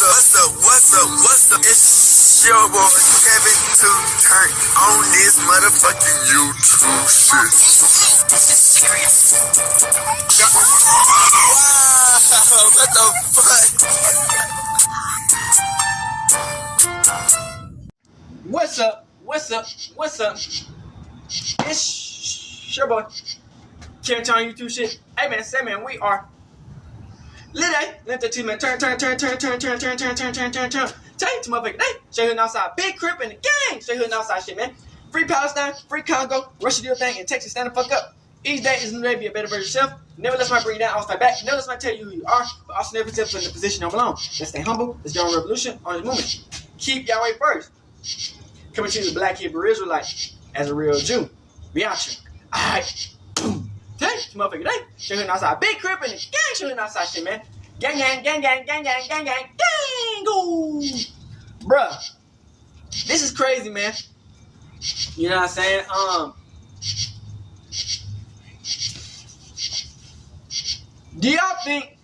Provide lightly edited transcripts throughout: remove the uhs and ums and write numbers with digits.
What's up? It's your boy Kevin to turn on this motherfucking YouTube shit. Wow, what the fuck? What's up? It's your boy Kevin to turn on YouTube shit. Hey man, say man, we are let the team turn. Tell you to motherfucker, hey, show you outside. Big Crip in the gang. Show you outside shit, man. Free Palestine, free Congo, Russia deal thing, and Texas stand the fuck up. Each day is ready to be a better version of yourself. Never let somebody bring you down, I'll fight back. Never let somebody tell you who you are, but also never put in the position you belong. Let's stay humble. Let's join revolution on this movement. Keep Yahweh first. Coming to the black Hebrew Israelite as a real Jew. We out here. Alright. Hey, motherfucker, hey, show you outside. Big Crip in the gang, show you outside shit, man. Gang. Go. Bruh, this is crazy, man. You know what I'm saying? Do y'all think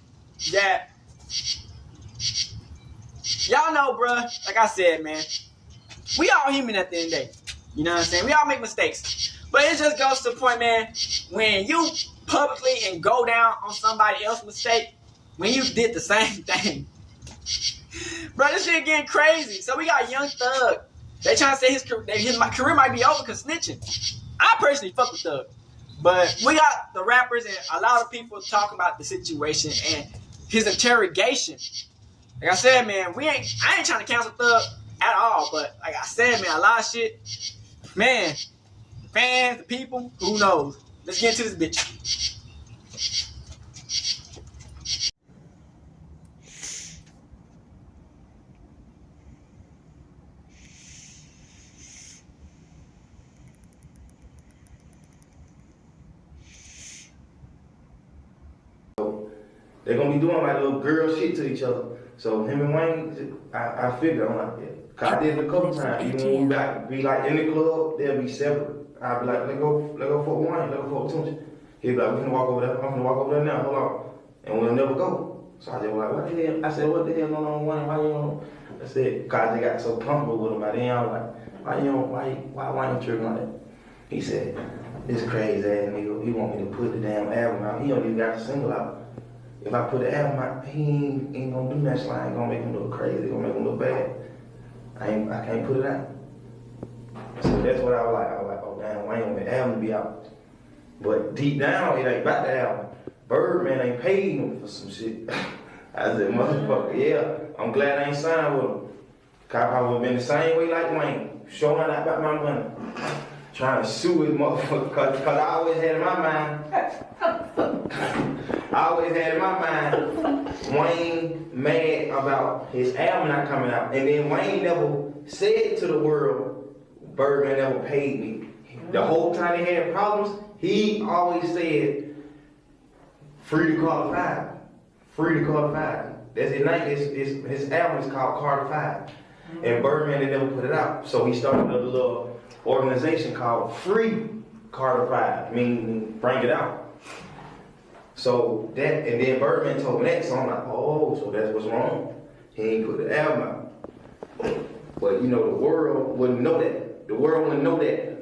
that y'all know, bruh? Like I said, man, we all human at the end of the day. You know what I'm saying? We all make mistakes. But it just goes to the point, man, when you publicly and go down on somebody else's mistake, when you did the same thing. Bro, this shit getting crazy. So we got young Thugg. They trying to say his career might be over because snitching. I personally fuck with Thugg. But we got the rappers and a lot of people talking about the situation and his interrogation. Like I said, man, I ain't trying to cancel Thugg at all. But like I said, man, a lot of shit. Man, fans, the people, who knows? Let's get into this bitch. They're gonna be doing like little girl shit to each other. So him and Wayne, I figured, I'm like, yeah. Cause I did it a couple times. Even when we be like in the club, they'll be separate. I'll be like, let go for Wayne, let go for Tunchi. He'll be like, we can walk over there, I'm gonna walk over there now, hold on. And we'll never go. So I just was like, what the hell? I said, what the hell going on, Wayne? Why you on? I said, cause they got so comfortable with him by then. I was like, why you tripping like that? He said, this crazy ass nigga, he want me to put the damn album out. He don't even got a single out. If I put the album out, he ain't gonna do that, so I ain't gonna make him look crazy, gonna make him look bad. I can't put it out. So that's what I was like, oh damn, Wayne want the album to be out. But deep down, it ain't about the album. Birdman ain't paid him for some shit. I said, motherfucker, yeah, I'm glad I ain't signed with him. Cause I probably would've been the same way like Wayne, showing out about my money. Trying to sue his motherfucker, cause I always had in my mind, Wayne mad about his album not coming out. And then Wayne never said to the world, Birdman never paid me. The whole time they had problems, he always said, free to Carter 5. Free to Carter 5. That's his name, his album is called Carter 5. And Birdman, they never put it out. So he started a little organization called Free Carter 5, meaning bring it out. So that, and then Birdman told me that, so I'm like, oh, so that's what's wrong. He ain't put the album out. But you know, the world wouldn't know that. The world wouldn't know that.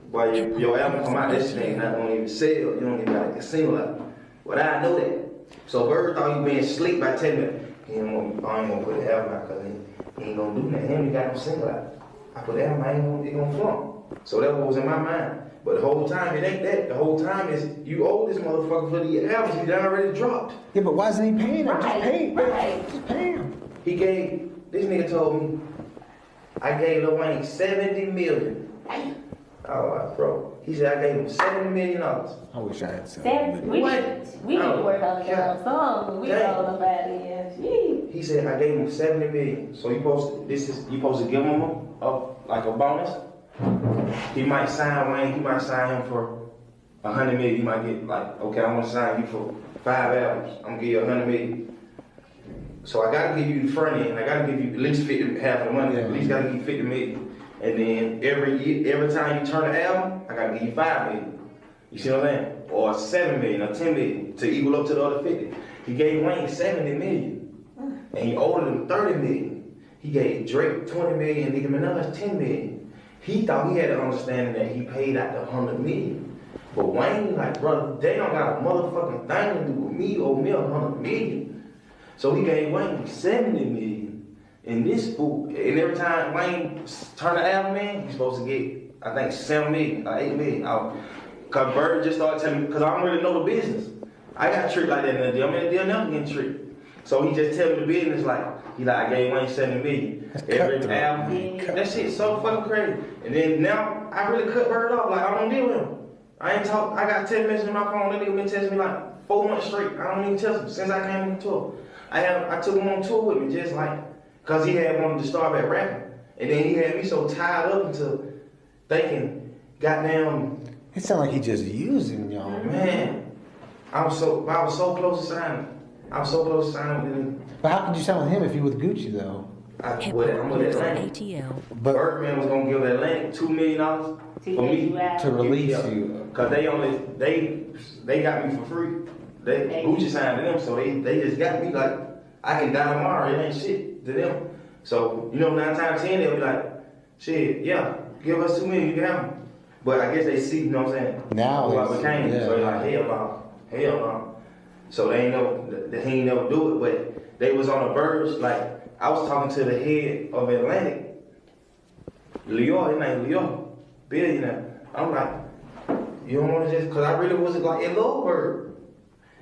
While your album come out, that shit ain't not gonna even sell. You don't even got a single out. But I know that. So Bird thought he being slick by telling me, I ain't gonna put the album out because he ain't gonna do that. He ain't got no single out. I put the album out, it gonna flunk. So that was in my mind. But the whole time, it ain't that. The whole time is, you owe this motherfucker for the albums he done already dropped. Yeah, but why isn't he paying him? Right, Just pay him. He gave, this nigga told me, I gave Lil Wayne $70 million. Oh, bro. He said I gave him $70 million. I wish I had $70 million. We need to work on that song. We all about it. He said I gave him $70 million. So you supposed to give him like a bonus? He might sign Wayne, he might sign him for $100 million. He might get like, okay, I'm gonna sign you for 5 albums. I'm gonna give you $100 million. So I gotta give you the front end. I gotta give you at least half the money. At least gotta give you $50 million. And then every time you turn the album, I gotta give you $5 million. You see what I'm saying? Or $7 million or $10 million to equal up to the other 50. He gave Wayne $70 million. And and he owed him 30 million. He gave Drake 20 million, Nicki Minaj 10 million. He thought he had an understanding that he paid out the 100 million. But Wayne, like, brother, they don't got a motherfucking thing to do with me or me 100 million. So he gave Wayne 70 million. And this fool, and every time Wayne turned the album in, he's supposed to get, I think, 7 million or 8 million. Cause Bird just started telling me, cause I don't really know the business. I got tricked like that in the deal. I'm in the deal now getting tricked. So he just tell me the business like, I gave Wayne 70 million. Every album. That shit's so fucking crazy. And then now, I really cut Bird off. Like, I don't deal with him. I ain't talk, I got 10 messages on my phone. That nigga been texting me like 4 months straight. I don't even tell him since I came on tour. I took him on tour with me just like, cause he had wanted to start back rapping. And then he had me so tied up into thinking, goddamn. It sound like he just using y'all. Man, I was so close to signing. I was so close to signing with him. But how could you sign with him if you with Gucci though? I'm with Atlantic. But Birdman was gonna give Atlantic $2 million for me to release you. Cause they got me for free. Gucci signed to them, so they just got me like I can die tomorrow. It ain't shit to them. So 9 times 10 they'll be like, shit, yeah, give us $2 million, you can have them. But I guess they see, you know what I'm saying? Now who I became. So they're like, hell no. So he ain't never do it, but they was on the verge. Like I was talking to the head of Atlantic, Leo, his name Leo, billionaire. I'm like, you don't want to just, cause I really wasn't like in love Bird,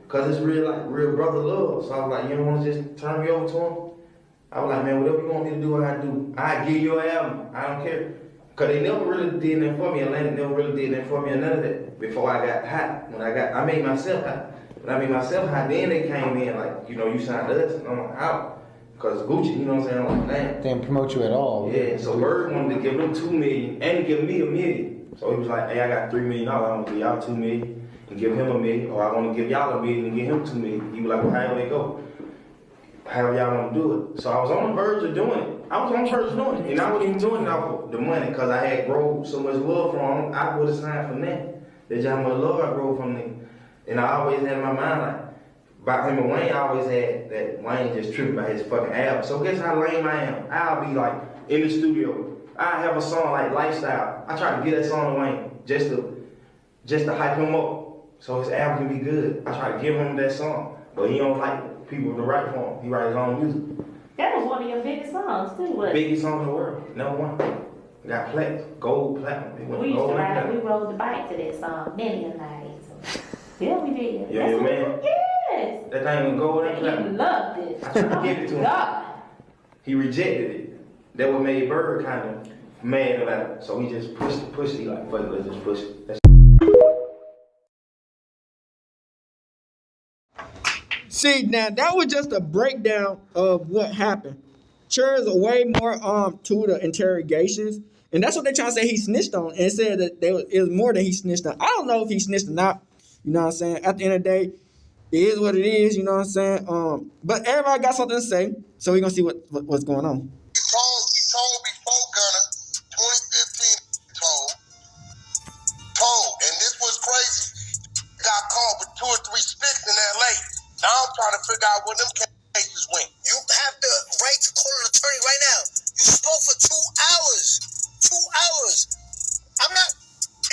cause it's real brother love. So I was like, you don't want to just turn me over to him? I was like, man, whatever you want me to do, I do. I give you an album. I don't care. Cause they never really did that for me. Atlantic never really did that for me or none of that. Before I got hot, I made myself hot. When I made myself hot, then they came in like, you signed us, and I'm like, out. Cause Gucci, you know what I'm saying? I'm like, damn. They didn't promote you at all. Yeah, so Bird wanted to give them $2 million and give me $1 million. So he was like, hey, I got $3 million. I want to give y'all $2 million and give him $1 million, or I want to give y'all $1 million and give him $2 million. He was like, well, however they go. However y'all want to do it. So I was on the verge of doing it. And I wasn't even doing it off of the money because I had grown so much love from him. I would have signed from that. That's how much love I grew from him. And I always had in my mind, like, about him and Wayne, I always had that Wayne just tripped by his fucking album. So guess how lame I am? I'll be like in the studio. I have a song like Lifestyle. I try to get that song to Wayne just to hype him up so his album can be good. I try to give him that song, but he don't like people to write for him. He writes his own music. That was one of your biggest songs too, wasn't it? Biggest song in the world, #1. Got gold, platinum. We used to ride, we rode the bike to that song many a night. Yeah, we did. Yeah, your man? Yes. That thing was gold and He platinum. loved it. I tried to give it to him. God. He rejected it. That what made Bird kind of mad about it. So he just pushed it. He like, fuck it, let's just push it. See, now that was just a breakdown of what happened. There's way more to the interrogations, and that's what they trying to say he snitched on, and said that it was more than he snitched on. I don't know if he snitched or not. You know what I'm saying? At the end of the day, it is what it is. You know what I'm saying? But everybody got something to say, so we're gonna see what's going on. He told before Gunna, 2015 told, and this was crazy. Got caught with 2 or 3 sticks in LA. Now I'm trying to figure out where them cases went. You have the right to call an attorney right now. You spoke for 2 hours. 2 hours. I'm not,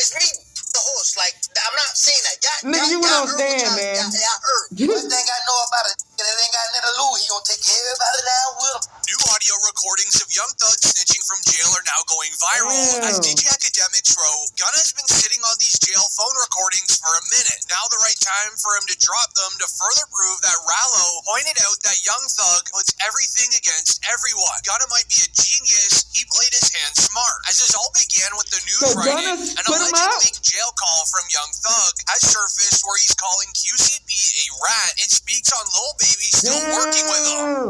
it's me, the horse. Like, I'm not saying that. Nigga, you went on stand, man. Y'all heard. First thing I know about it, and it ain't got nothing to lose. He gonna take everybody down with him. New audio recordings of Young Thug snitching from jail are now going viral. Damn. As DJ Academics wrote, Gunna's been sitting on these jail phone recordings for a minute. Now the right time for him to drop them to further prove that Rallo pointed out that Young Thug puts everything against everyone. Gunna might be a genius. He played his hand smart. As this all began with the news So writing, Gunna's an put him alleged out? leaked jail call from Young Thug has surfaced where he's calling QCP a rat and speaks on Lil Baby still working with him.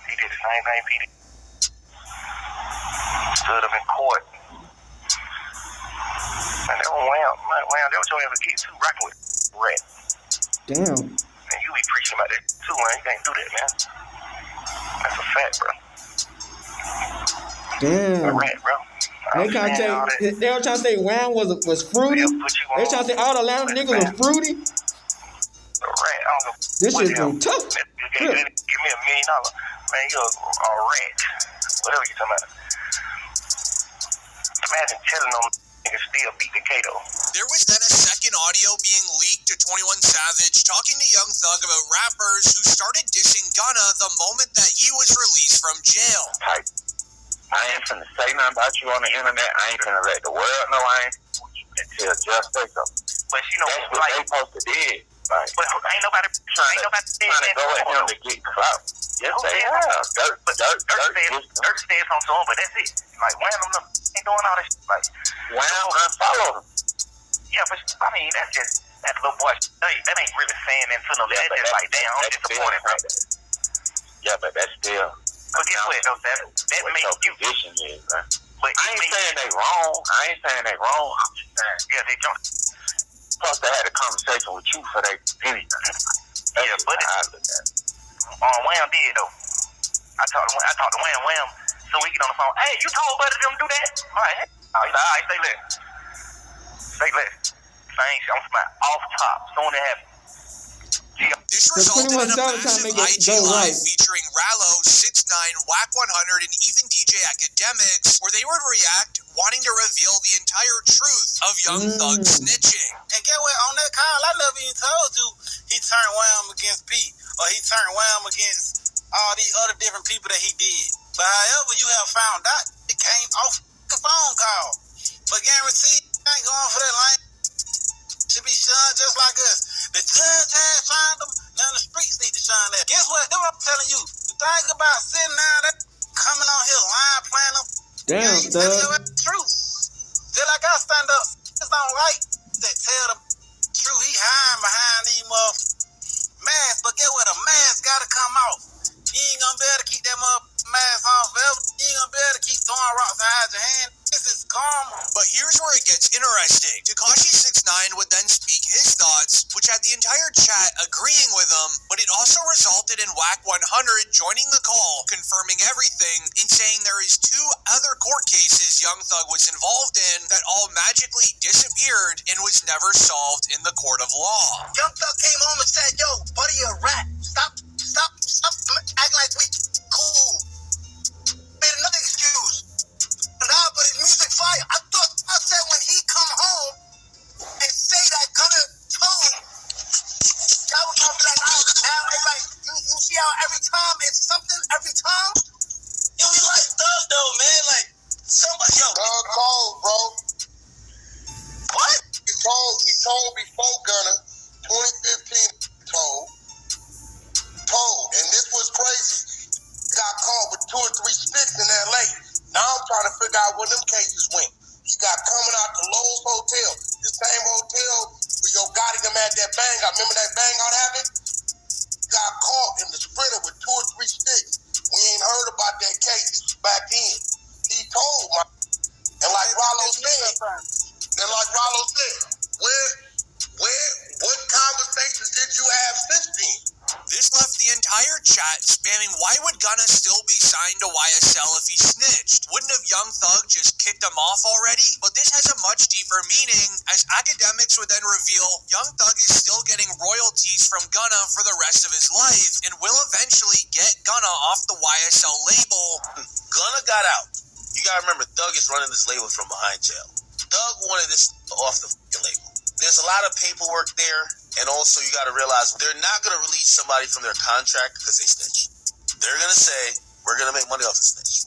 He did the same thing P did. Stood up in court. And they were they were trying to get too rocking with Ratt. Damn. And you be preaching about that too, man. You can't do that, man. That's a fact, bro. Damn. A rat, bro. They were trying to say Wham was fruity. They were trying to say all the Atlanta niggas was fruity. A rat. I don't This shit's been tough. Give me $1 million. Man, you're a rat. Whatever you talking about. Imagine telling them niggas still beat the Kato. There was then a second audio being leaked to 21 Savage talking to Young Thug about rappers who started dissing Gunna the moment that he was released from jail. I ain't finna say nothing about you on the internet. I ain't finna let the world know I ain't until just say something. But you know, that's what they supposed to did. Like, but ain't nobody trying to go at him to get clout. Yes, they have. Dirt said something to him, but that's it. Like, Wham ain't doing all this shit. Like, Wham unfollowed him. Yeah, but I mean, that's just that little boy. That ain't really saying that to them. That's just like, damn, I'm disappointed. Yeah, but that's still. But guess what, though, that makes you. Position is, man. But I ain't saying they wrong. I'm just saying, yeah, they jumped. Plus, they had a conversation with you for that anything. Yeah, but Wham did though. I talked to Wham, so we get on the phone. Hey, you told Buddy them do that? All right. Oh, he's like, all right, say less. Same shit. I'm smiling off top. Soon as it happened. This resulted in a massive IG live featuring Rallo, 6ix9ine, Wack 100, and even DJ Academics, where they would react, wanting to reveal the entire truth of Young Thug snitching. And get what? On that call, I never even told you he turned Wham against Pete, or he turned Wham against all these other different people that he did. But however you have found out, it came off the phone call. But guarantee, I ain't going for that line. Should be shunned just like us. The judge has shunned them, now the streets need to shun that. Guess what? That's what I'm telling you. The thing about sitting down there, coming on here, lying, playing them. Damn, you tell you the truth. Just like I stand up, just don't like that tell the truth. He hiding behind these masks, but get what? A mask gotta come off. You ain't gonna be able to keep that mask on forever. You ain't gonna be able to keep throwing rocks behind your hand. This is karma. But here's where it gets interesting. Tekashi 6ix9ine would then speak his thoughts, which had the entire chat agreeing with him, but it also resulted in Wack 100 joining the call, confirming everything, and saying there is 2 other court cases Young Thug was involved in that all magically disappeared and was never solved in the court of law. Young Thug came home and said, yo, buddy, you're a rat. Stop acting like we cool. Made another excuse. But his music fire. I said when he come home and say that Gunna told him, I was gonna be like, oh, now everybody, you see how every time it's something, every time? Yo, we like Thug though, man. Like, somebody, yo. Thug called, bro. What? He told before Gunna, 2015 told, and this was crazy. Got caught with 2 or 3 sticks in LA. Now I'm trying to figure out where them cases went. He got coming out to Lowe's Hotel, the same hotel where Yo Gotti them had that bang out. Remember that bang out happened? Got caught in the Sprinter with 2 or 3 sticks. We ain't heard about that case. This was back then. He told my, and like Rollo said, what conversations did you have since then? This left the entire chat spamming why would Gunna still be signed to YSL if he snitched? Wouldn't have Young Thug just kicked him off already? But this has a much deeper meaning, as Academics would then reveal Young Thug is still getting royalties from Gunna for the rest of his life, and will eventually get Gunna off the YSL label. Gunna got out. You gotta remember, Thug is running this label from behind jail. Thug wanted this off the label. There's a lot of paperwork there. And also, you got to realize they're not going to release somebody from their contract because they snitched. They're going to say, we're going to make money off the snitch.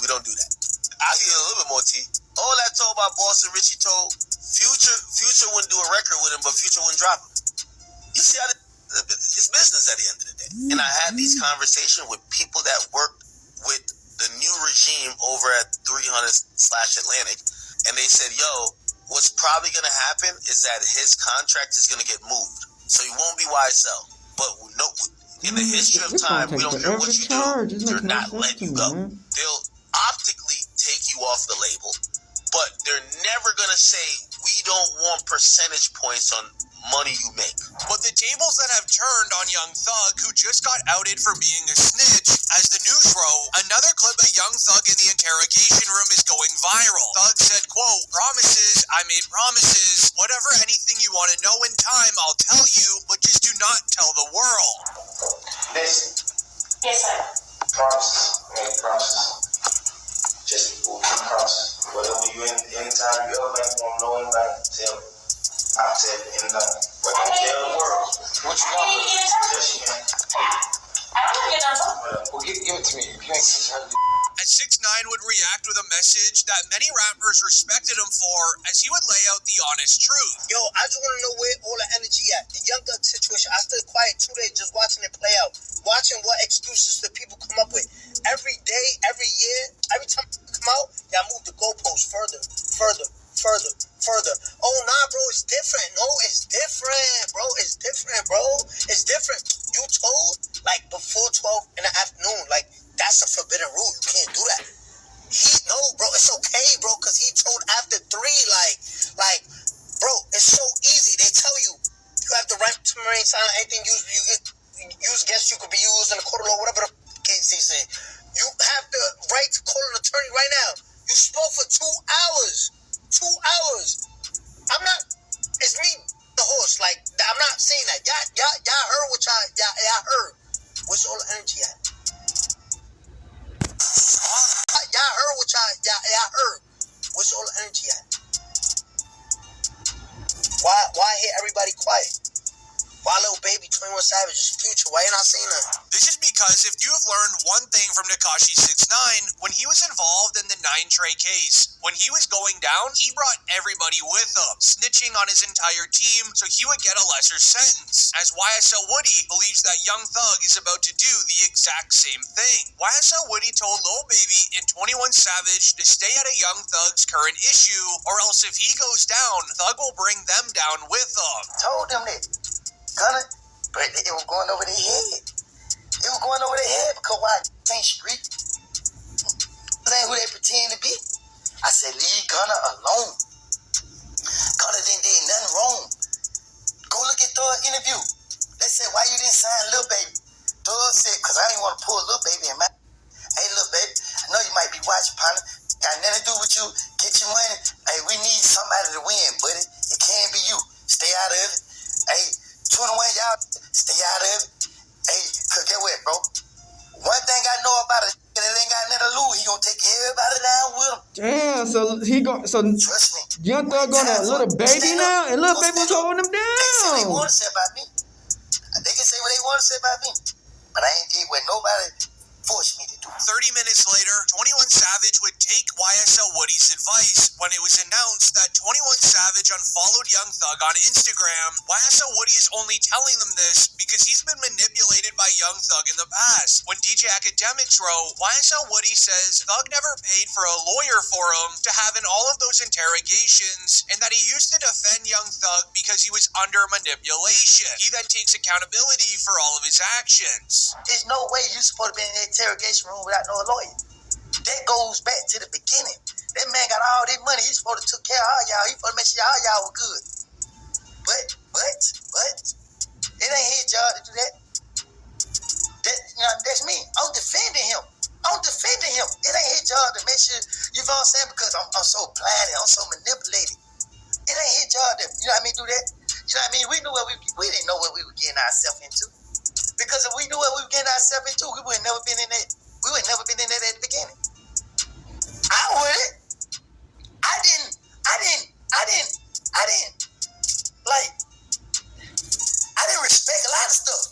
We don't do that. I'll give you a little bit more tea. All that told by Boston Richie told, Future wouldn't do a record with him, but Future wouldn't drop him. You see how it's business at the end of the day. And I had these conversations with people that worked with the new regime over at 300/Atlantic, and they said, yo, what's probably going to happen is that his contract is going to get moved. So he won't be YSL. But no, in the history of time, we don't care what you do. They're not letting you go. They'll optically take you off the label, but they're never going to say, we don't want percentage points on money you make. But the tables that have turned on Young Thug, who just got outed for being a snitch. As the news wrote, another clip of Young Thug in the interrogation room is going viral. Thug said, quote, "Promises, I made promises. Whatever, anything you want to know in time, I'll tell you, but just do not tell the world." Listen. Yes, sir. Promises. I made promises. Just keep promises. Whatever you anytime you ever want to know anything, tell me. I'll tell you anything. What you tell the world. What you want? Yes, you can. I don't want to get done. Well, give it to me. You can't see how you. As 6ix9ine would react with a message that many rappers respected him for, as he would lay out the honest truth. Yo, I just want to know where all the energy at. The Young Thug situation, I stood quiet 2 days just watching it play out. Watching what excuses the people come up with. Every day, every year, every time it come out, y'all move the goalposts further. Oh, nah, bro, it's different. No, it's different, bro. It's different. You told, like, before 12 in the afternoon, like, that's a forbidden rule. You can't do that. No, bro, it's okay, bro, because he told after 3, like, bro, it's so easy. They tell you have the right to remain silent. Anything you use against you could be used in a court of law, whatever the case they say. You have the right to call an attorney right now. You spoke for 2 hours. 2 hours. It's me, the horse. Like, I'm not saying that. Y'all heard what y'all heard. Where's all the energy at? Y'all heard what y'all heard. Where's all the energy at? Why hear everybody quiet? Why Lil Baby, 21 Savage's Future? Why you not saying that? This is because if you have learned one thing from Tekashi 6ix9ine, when he was involved in the 9 Trey case, when he was going down, he brought everybody with him, snitching on his entire team so he would get a lesser sentence. As YSL Woody believes that Young Thug is about to do the exact same thing. YSL Woody told Lil Baby and 21 Savage to stay out of Young Thug's current issue, or else if he goes down, Thug will bring them down with him. Told them that. Gunna, but it was going over their head. It was going over their head because why ain't street? That ain't who they pretend to be. I said, leave Gunna alone. Gunna didn't do nothing wrong. Go look at Thug's interview. They said, why you didn't sign Lil Baby? Thug said, because I didn't want to pull Lil Baby in my. Hey, Lil Baby, I know you might be watching, partner. Got nothing to do with you. Get your money. Hey, we need somebody to win, buddy. It can't be you. Stay out of it. Hey, 21, y'all, stay out of it. Hey, cause get what, bro? One thing I know about it, it ain't got nothing to lose. He gonna take everybody down with him. Damn, so Trust me. Young Thug on that Little Baby now, and Little Baby was holding him They say what they down. want to say about me. They can say what they want to say about me. But I ain't did what nobody forced me to do. 30 minutes later, 21 Savage would take YSL Woody's advice when it was announced that 21 Savage unfollowed Young Thug on Instagram. YSL Woody is only telling them this because he's been manipulated by Young Thug in the past. When DJ Academics wrote, YSL Woody says Thug never paid for a lawyer for him to have in all of those interrogations, and that he used to defend Young Thug because he was under manipulation. He then takes accountability for all of his actions. There's no way you supposed to be in the interrogation room without no lawyer. That goes back to the beginning. That man got all that money. He's supposed to took care of all y'all. He's supposed to make sure all y'all were good. But it ain't his job to do that. That's me. I'm defending him. It ain't his job to make sure, you know what I'm saying? Because I'm so blinded, I'm so manipulated. It ain't his job to, you know what I mean, do that. You know what I mean? We didn't know what we were getting ourselves into. Because if we knew what we were getting ourselves into, we would have never been in that. We would have never been in that at the beginning. I wouldn't. I didn't. I didn't respect a lot of stuff.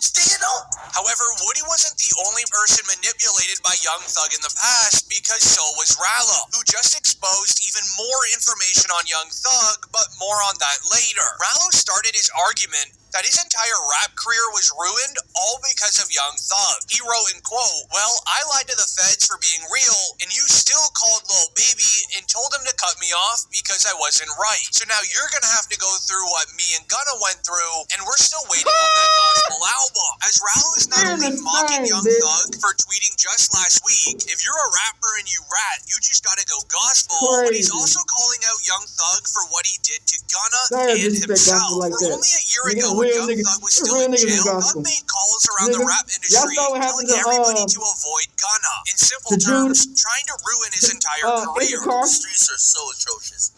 Still don't. However, Woody wasn't the only person manipulated by Young Thug in the past, because so was Rallo, who just exposed even more information on Young Thug, but more on that later. Rallo started his argument that his entire rap career was ruined all because of Young Thug. He wrote in quote, "Well, I lied to the feds for being real, and you still called Lil Baby and told him to cut me off because I wasn't right. So now you're gonna have to go through what me and Gunna went through, and we're still waiting on that gospel album." As Rallo is not only mocking Young Thug for tweeting just last week, if you're a rapper and you rat, you just gotta go gospel. But he's also calling out Young Thug for what he did to Gunna and himself. Like We're only a year ago when Young Thug was still in jail. Thug made calls around the rap industry telling everybody to avoid Gunna. In simple terms, trying to ruin his entire career. The streets are so atrocious.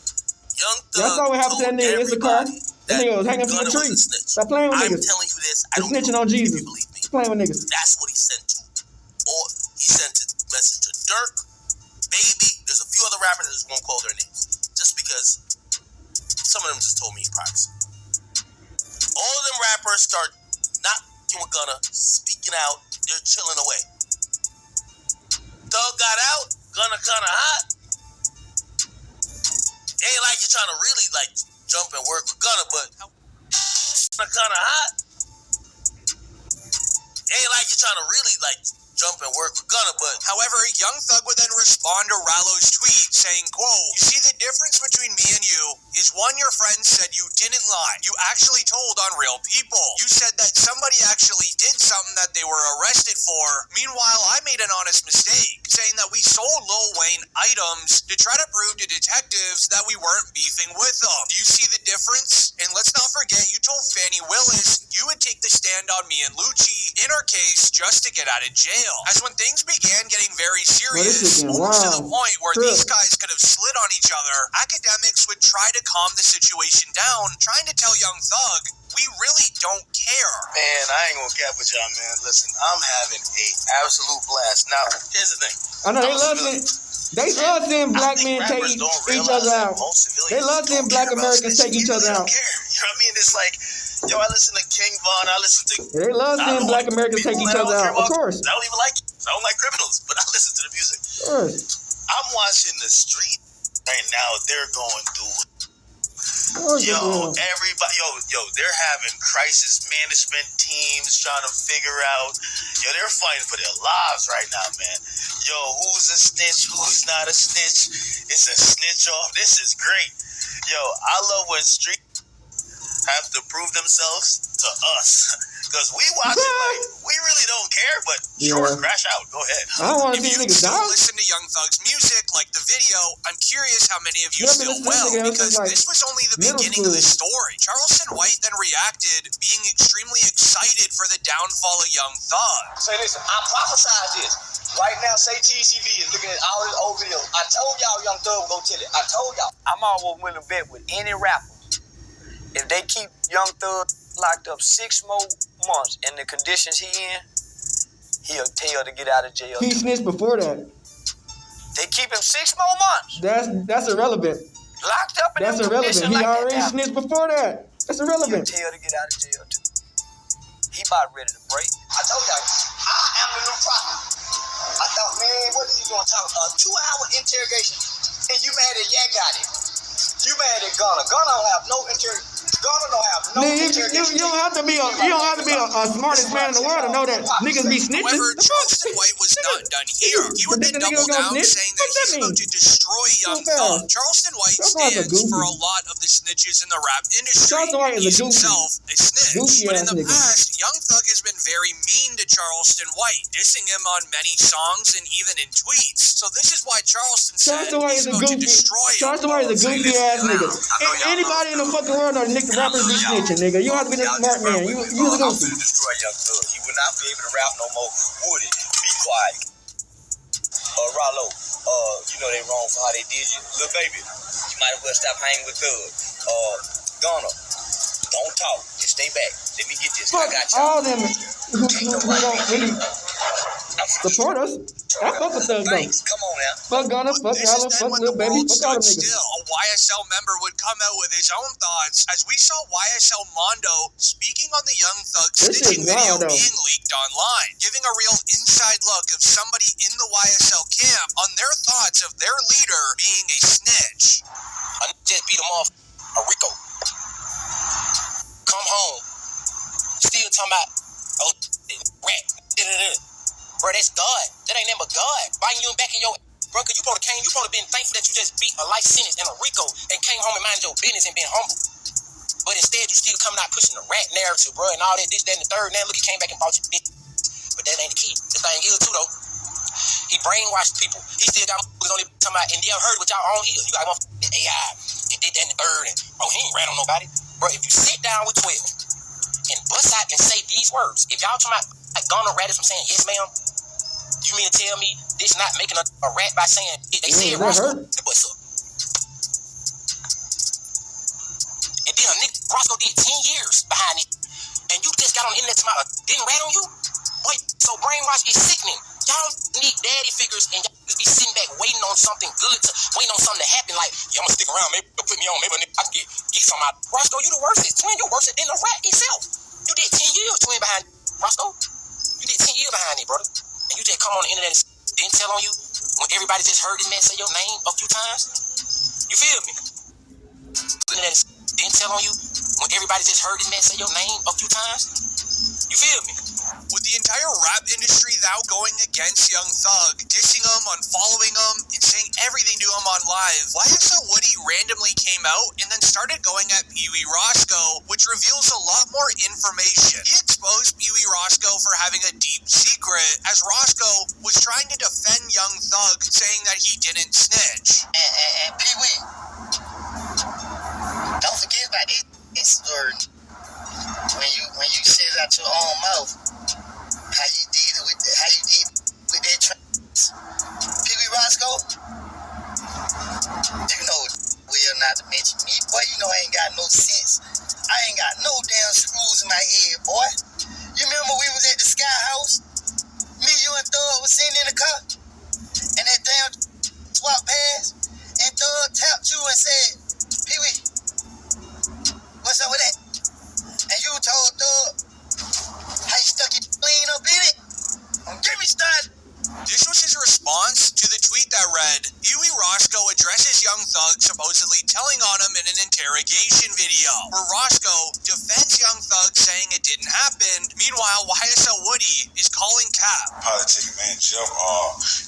Young Thug That's all what happened to that nigga. It's a car. That nigga was hanging from a tree. Stop playing with niggas. I'm telling you this. I He's don't snitching know on if Jesus. you believe me. Stop playing with niggas. That's what he sent to. Or he sent a message to Dirk, Baby. There's a few other rappers that just won't call their names. Just because some of them just told me in privacy. All of them rappers start not with Gunna, speaking out. They're chilling away. Thug got out. Gunna kind of hot. Ain't like you're trying to really like jump and work with Gunna, but Gunna kind of hot. Ain't like you're trying to really like jump and work with Gunna, but however, Young Thug would then respond to Rallo's tweet saying, quote, "You see, the difference between me and you is one, your friend said you didn't lie. You actually told on real people. You said that somebody actually did something that they were arrested for. Meanwhile, I made an honest mistake, saying that we sold Lil Wayne items to try to prove to detectives that we weren't beefing with them. Do you see the difference? And let's not forget, you told Fannie Willis you would take the stand on me and Lucci in our case just to get out of jail." As when things began getting very serious, almost to the point where these guys could have slid on each other, academics would try to calm the situation down, trying to tell Young Thug, we really don't care. man, I ain't gonna cap with y'all, man. Listen, I'm having a absolute blast. Now, here's the thing. I know they love seeing black men take each other out. They love seeing black Americans take each other out. You know what I mean? It's like, yo, I listen to King Von. I listen to. They love seeing black Americans take each other out. Of course. I don't even like it. I don't like criminals, but I listen to the music. Of course. I'm watching the street right now. They're going through. Everybody, they're having crisis management teams trying to figure out. They're fighting for their lives right now, man. Who's a snitch? Who's not a snitch? It's a snitch off. This is great. I love when street have to prove themselves to us. Because we watch it like, we really don't care, but sure, crash out. Go ahead. I don't want to If see you niggas still die. listen to Young Thug's music, like the video, I'm curious how many of you still will, because this was only the beginning of the story. Charleston White then reacted, being extremely excited for the downfall of Young Thug. Say, listen, I prophesied this. Right now, say TCV is looking at all this old videos. I told y'all Young Thug would go tell it. I told y'all. I'm almost willing to bet with any rapper, if they keep Young Thug locked up 6 more months in the conditions he in, he'll tell to get out of jail. He snitched before that. They keep him 6 more months. That's irrelevant. Locked up in That's them irrelevant. conditions He like already that. snitched before that. That's He'll irrelevant. tell to get out of jail too. He about ready to break. I told y'all, I am the new prophet. I thought, man, what is he gonna talk? A 2-hour interrogation, and you mad at got it? You mad at Gunna? Gunna don't have no interrogation. Gunna don't have no interrogation. You don't have to be a smartest man in the world to know that niggas be snitching. However, Charleston White was not done here. He would then double down, saying that he's about to destroy Young Thug. Charleston White stands for a lot of the snitches in the rap industry. Charleston White is He's a goofy. himself a snitch. But in the nigga. past, Young Thug has been very mean to Charleston White, dissing him on many songs and even in tweets. So this is why Charleston said Charleston White he's is a about to goofy. destroy him. Charleston White is a goofy ass nigga. Anybody in the fucking world know nigga rappers be snitching, nigga. You don't have to be this smart man. You a goofy. Destroy Young Thug. He would not be able to rap no more. Would it? Be quiet. Rollo, they wrong for how they did you. Little baby, you might as well stop hanging with Thug. Gunna, don't talk. Just stay back. Let me get this. Fuck I got you. all them who don't really support us. I fuck with Thug though. Thanks. Come on now. Fuck Gunna, fuck This Rollo, is then fuck when Lil the Baby, world fuck all them stood niggas. still. A YSL member would come out with his own thoughts, as we saw YSL Mondo speaking on the Young Thug This snitching is video wild, though. being leaked online, giving a real inside look of somebody in the YSL camp on their thoughts of their leader being a snitch. I just beat him off. Rico, come home. Still talking about, oh, Ratt. Bro, that's God. That ain't nothing but God. Biting you back in your bro, cause you supposed to been thankful that you just beat a life sentence and a RICO and came home and minded your business and been humble. But instead, you still coming out pushing the Ratt narrative, bro, and all that, this, that, and the third. Now look, he came back and bought you bitch. But that ain't the key. The thing is, too, though, he brainwashed people. He still got motherfuckers on there talking about, and they heard what y'all on here. You got motherfuckers AI, and did that and the third, and oh, he ain't rat on nobody. Bro, if you sit down with 12 and bust out and say these words, if y'all talking about like Gunna Ratt from saying yes, ma'am, you mean to tell me this not making a rat by saying they said Roscoe the bus up? And then a nigga Roscoe did 10 years behind it, and you just got on the internet to my didn't rat on you? Boy, so brainwash is sickening. Y'all need daddy figures, and y'all just be sitting back waiting on something good, waiting on something to happen. Like, yeah, I'm gonna stick around, maybe they'll put me on, maybe I can get something out. Roscoe, you the worstest. Twin, you're worse than the Ratt itself. You did 10 years, Twin, behind Roscoe. You did 10 years behind it, brother. And you just come on the internet and didn't tell on you when everybody just heard this man say your name a few times? You feel me? Internet didn't tell on you when everybody just heard this man say your name a few times? You feel me? With the entire rap industry now going against Young Thugg, dissing him, unfollowing him, and saying everything to him on live, YSL Woody randomly came out and then started going at Pee Wee Roscoe, which reveals a lot more information. He exposed Pee Wee Roscoe for having a deep secret, as Roscoe was trying to defend Young Thugg, saying that he didn't snitch. And Pee Wee, don't forget about this story. When you say it out your own mouth, how you did with that trans. Pee Wee Roscoe, you know well not to mention me, boy. You know I ain't got no sense. I ain't got no damn screws in my head, boy. You remember we was at the Sky House? Me, you, and Thugg was sitting in the car, and that damn swap past, and Thugg tapped you and said, Pee Wee, what's up with that? And you told Thugg how you stuck your clean up in it? Get me started. This was his response to the tweet that read, Pee Wee Roscoe addresses Young Thugg supposedly telling on him in an interrogation video, where Roscoe defends Young Thugg saying it didn't happen. Meanwhile, YSL Woody is calling cap. Politic, man, Jeff,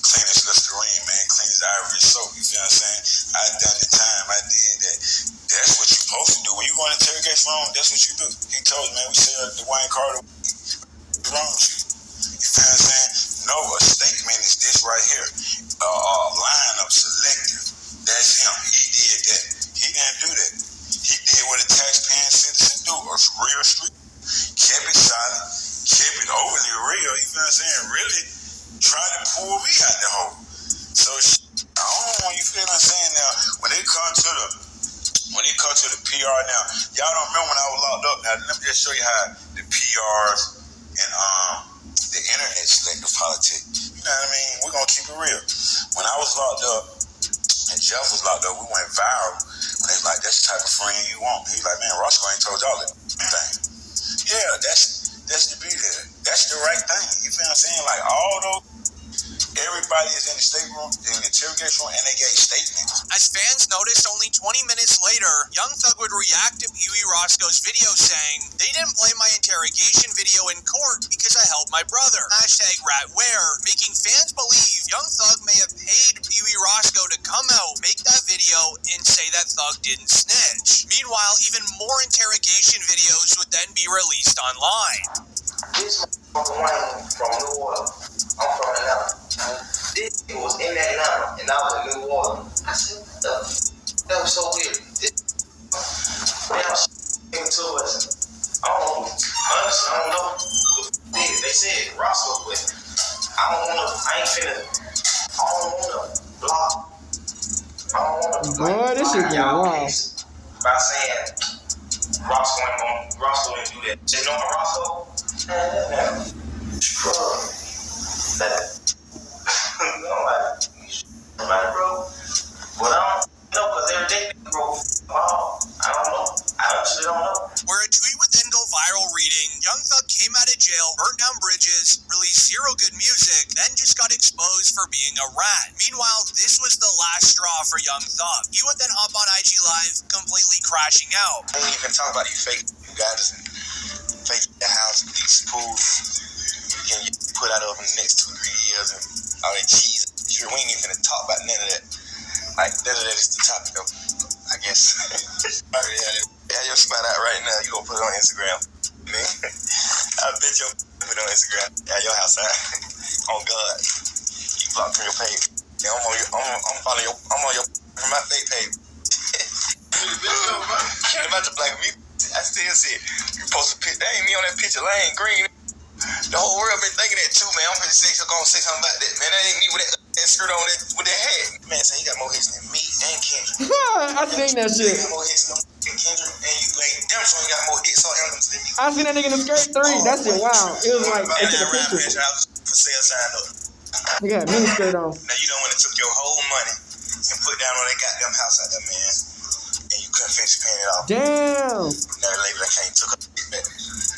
clean as Listerine, man, clean as ivory soap, you feel what I'm saying? I done the time, I did that. That's what you're supposed to do. When you go in the interrogation room, that's what you do. He told me, man, we said Dwayne Carter, what's wrong with you? You feel what I'm saying? No, a statement is this right here. Lineup selective. That's him. He did that. He didn't do that. He did what a taxpaying citizen do. A real street. Kept it solid. Kept it overly real. You feel what I'm saying? Really try to pull me out the hole. So I don't know. You feel what I'm saying? Now, when it comes to the PR now, y'all don't remember when I was locked up. Now, let me just show you how the PRs and the internet selective politics. You know what I mean? We're gonna keep it real. When I was locked up and Jeff was locked up, we went viral when they was like, that's the type of friend you want. He's like, man, Roscoe ain't told y'all that thing. Yeah, that's the beauty there. That's the right thing. You feel what I'm saying? Like all those, everybody is in the state room, in the interrogation room, and they gave statements. As fans noticed, only 20 minutes later, Young Thugg would react to Pee Wee Roscoe's video saying, they didn't play my interrogation video in court because I helped my brother. #RattWare, making fans believe Young Thugg may have paid Pee Wee Roscoe to come out, make that video, and say that Thugg didn't snitch. Meanwhile, even more interrogation videos would then be released online. This Wayne from New Orleans. I'm from Atlanta. This was in Atlanta, and I was in New Orleans. I said, that was so weird. Came to us. Honestly, I don't know who the did it. They said Roscoe, but I don't wanna block. I don't wanna Boy, this shit getting wild. By saying Roscoe didn't do that. Say no, Roscoe. Bro. But I don't know, because every day people grow. I don't know. I actually don't know. Where a tweet would then go viral reading, Young Thugg came out of jail, burnt down bridges, released zero good music, then just got exposed for being a rat. Meanwhile, this was the last straw for Young Thugg. He would then hop on IG Live, completely crashing out. I don't even talk about you fake guys and fake the house, these pools, getting put out over the next 2-3 years, and all that cheese. We ain't even gonna talk about none of that. Like, that is the topic of, I guess. Yeah, your spot out right now. You gonna put it on Instagram. Man, I bet you put it on Instagram. Yeah, your house out. On God. You blocked from your page. Yeah, I'm following your, I'm on your, from my fake page. Care about the black people. I still see it. You post a picture. That ain't me on that picture. Lane green. The whole world been thinking that too, man. I'm gonna say something about that, man. That ain't me with that skirt on with that hat. Man, say he got more hits than me and Kendrick. I seen that shit. He got more hits than Kendrick, and you ain't damn sure he got more hits on anthems than me. I seen that nigga in the skirt 3. That shit, wow. It was like, they took a picture. I was for sale sign up. Nigga had mini skirt on. Now you don't want to took your whole money and put down on that goddamn house out there, man. And you couldn't finish paying it off. Damn. Now the label that came took up back.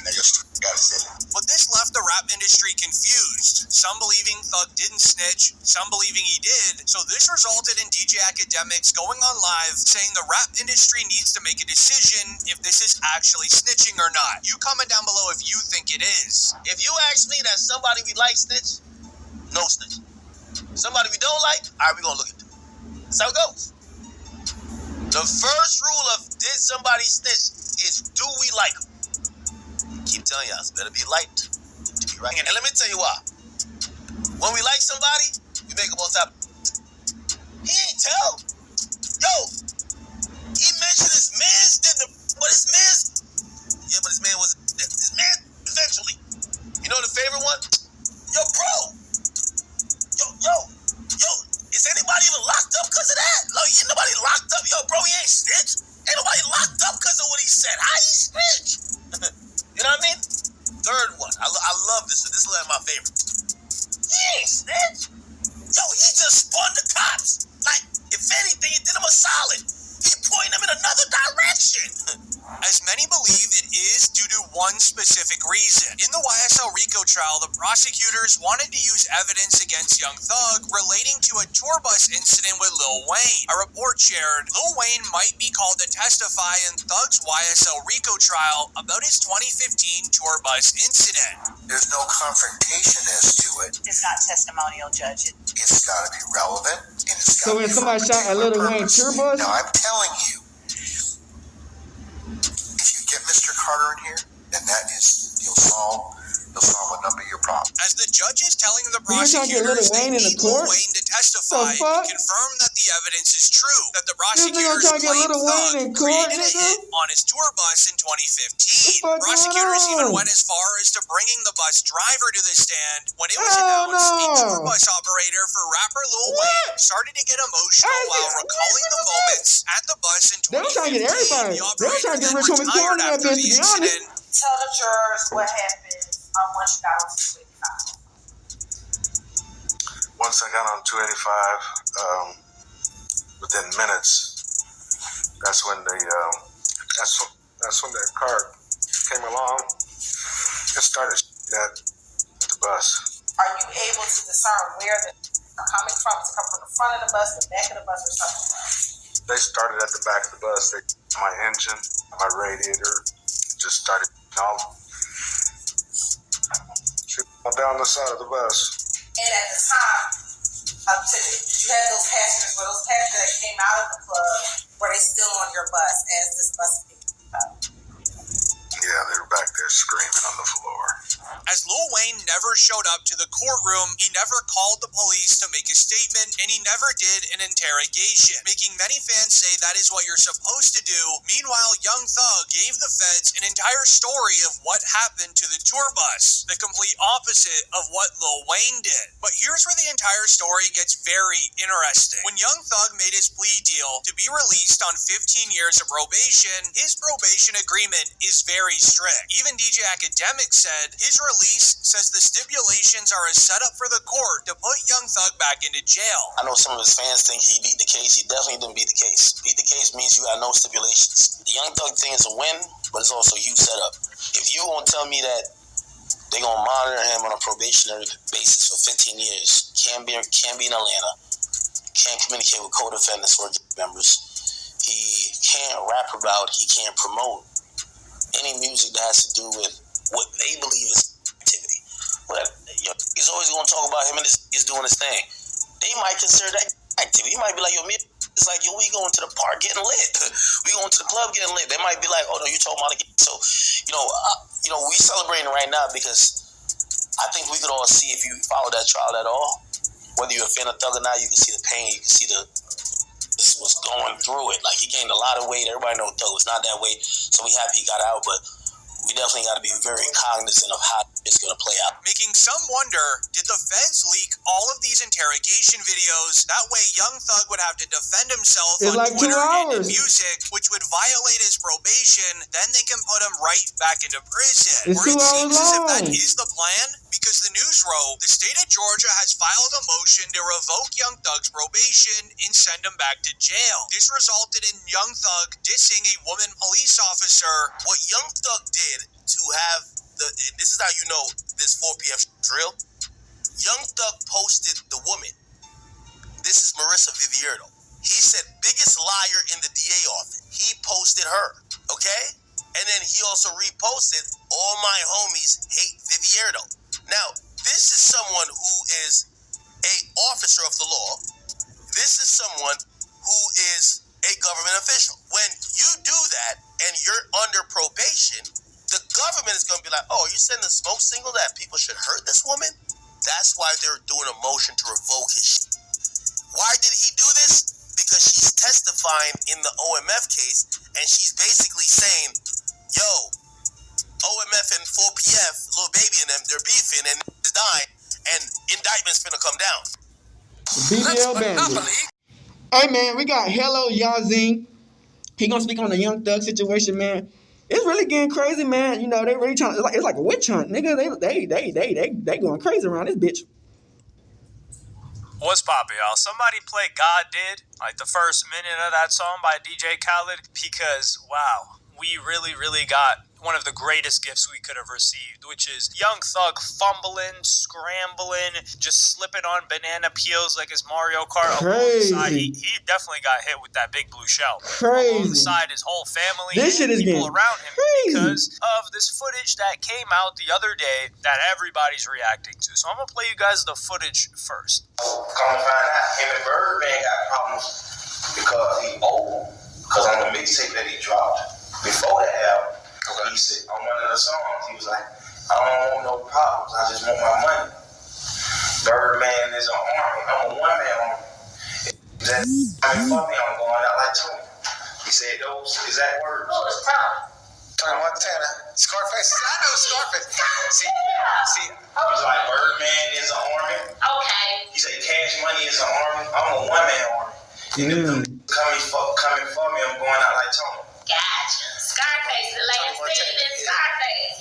Now your gotta sell it. But this left the rap industry confused. Some believing Thugg didn't snitch, some believing he did. So this resulted in DJ Academics going on live saying the rap industry needs to make a decision if this is actually snitching or not. You comment down below if you think it is. If you ask me that somebody we like snitch, no snitch. Somebody we don't like, all right, we gonna look into it. That's how it goes. The first rule of did somebody snitch is do we like them? Keep telling y'all, it's better be liked to be right. And let me tell you why. When we like somebody, we make them on top. He ain't tell. Yo, he mentioned his man's did but his man's. Yeah, but his man was his man eventually. You know the favorite one? Yo, bro. Yo. Is anybody even locked up because of that? Like, ain't nobody locked up. Yo, bro, he ain't snitch. Ain't nobody locked up because of what he said. How he snitch? You know what I mean? Third one. I love this one. This is like my favorite. He ain't snitch. Yo, he just spun the cops. Like, if anything, he did him a solid. He pointed them in another direction. As many believe it is due to one specific reason. In the YSL RICO trial, the prosecutors wanted to use evidence against Young Thugg relating to a tour bus incident with Lil Wayne. A report shared Lil Wayne might be called to testify in Thugg's YSL RICO trial about his 2015 tour bus incident. There's no confrontation as to it. It's not testimonial, Judge. It's got to be relevant, and it's So got to when be somebody shot at Lil Wayne tour bus? Now, I'm telling you, if you get Mr. Carter in here, then that is, you'll solve a number of your problems. As the judge is telling the You trying to get Lil prosecutors they Wayne in the need Lil court? Wayne to testify The fuck? and confirm that the evidence is true, that the This nigga prosecutors trying to get claim Lil Wayne in Thugg court, created a nigga? hit on his tour bus in 2015. What the fuck Prosecutors going even on? went as far as to bringing the bus driver to the stand when it was Hell announced a tour no. bus operator for rapper Lil What? Wayne started to get emotional Hey, while what recalling the the fuck? moments at the bus in 2015. They were trying to get everybody. The They were trying to get operator Rich then Homie retired Quan in that after bitch, the to be honest. incident. Tell the jurors what happened once you got on 285. Once I got on 285, within minutes, that's when the car came along and started at the bus. Are you able to discern where they're coming from? Does it come from the front of the bus, the back of the bus, or something? They started at the back of the bus. My engine, my radiator, just started all down the side of the bus. And at the time, did you have those passengers? Were those passengers that came out of the club, were they still on your bus as this bus was being picked up? Yeah, they were back there screaming on the floor. As Lil Wayne never showed up to the courtroom, he never called the police to make a statement, and he never did an interrogation, making many fans say that is what you're supposed to do. Meanwhile, Young Thugg gave the feds an entire story of what happened to the tour bus, the complete opposite of what Lil Wayne did. But here's where the entire story gets very interesting. When Young Thugg made his plea deal to be released on 15 years of probation, his probation agreement is very strict. Even DJ Academic said his release says the stipulations are a setup for the court to put Young Thugg back into jail. I know some of his fans think he beat the case. He definitely didn't beat the case. Beat the case means you got no stipulations. The Young Thug thing is a win, but it's also a huge setup. If you won't tell me that they're going to monitor him on a probationary basis for 15 years, can't be in Atlanta, can't communicate with co-defendants or members, he can't rap about, he can't promote any music that has to do with what they believe is activity. But he's always going to talk about him and is doing his thing. They might consider that activity. You might be like, yo, it's like, yo, we going to the park getting lit. We going to the club getting lit. They might be like, oh no, you talking about it. So, we celebrating right now because I think we could all see, if you follow that trial at all, whether you're a fan of Thugg or not, you can see the pain, you can see what's going through it. Like, he gained a lot of weight. Everybody knows Thugg was not that weight, so we happy he got out, but we definitely got to be very cognizant of how it's going to play out. Making some wonder, did the feds leak all of these interrogation videos? That way Young Thugg would have to defend himself on like Twitter 2 and hours. in music, which would violate his probation. Then they can put him right back into prison. It's 2 it hours seems as if that long. is the plan, because the news wrote, the state of Georgia has filed a motion to revoke Young Thugg's probation and send him back to jail. This resulted in Young Thugg dissing a woman police officer. What Young Thugg did to have and this is how you know this 4 p.m. drill. Young Thugg posted the woman. This is Marissa Vivierdo. He said, biggest liar in the DA office. He posted her, okay? And then he also reposted, all my homies hate Vivierdo. Now, this is someone who is a officer of the law. This is someone who is a government official. When you do that and you're under probation, the government is going to be like, oh, you sending a smoke signal that people should hurt this woman? That's why they're doing a motion to revoke his shit. Why did he do this? Because she's testifying in the OMF case, and she's basically saying, yo, OMF and 4PF, little baby and them, they're beefing and is dying, and indictment's finna come down. BBL Bandit. Hey, man, we got Hello Yazin. He gonna speak on the Young Thugg situation, man. It's really getting crazy, man. You know, they really trying. It's like a witch hunt, nigga. They going crazy around this bitch. What's poppin', y'all? Somebody play God Did, like the first minute of that song by DJ Khaled, because, wow, we really, really got one of the greatest gifts we could have received, which is Young Thugg fumbling, scrambling, just slipping on banana peels like his Mario Kart. Crazy. He definitely got hit with that big blue shell. Crazy. Alongside his whole family This shit and is people getting around him crazy. because of this footage that came out the other day that everybody's reacting to. So I'm going to play you guys the footage first. Come to find out, him and Birdman got problems because he old. Because on the mixtape that he dropped before the album, he said on one of the songs, he was like, I don't want no problems, I just want my money. Birdman is an army, I'm a one-man army. That for me, I'm going out like Tony. He said those exact words. Oh, it's Tom. Tony Montana, Scarface. I know Scarface. See, he was like, Birdman is an army. Okay. He said Cash Money is an army, I'm a one-man army. Coming for me, I'm going out like Tony. Gotcha. Scarface, the latest thing in Scarface.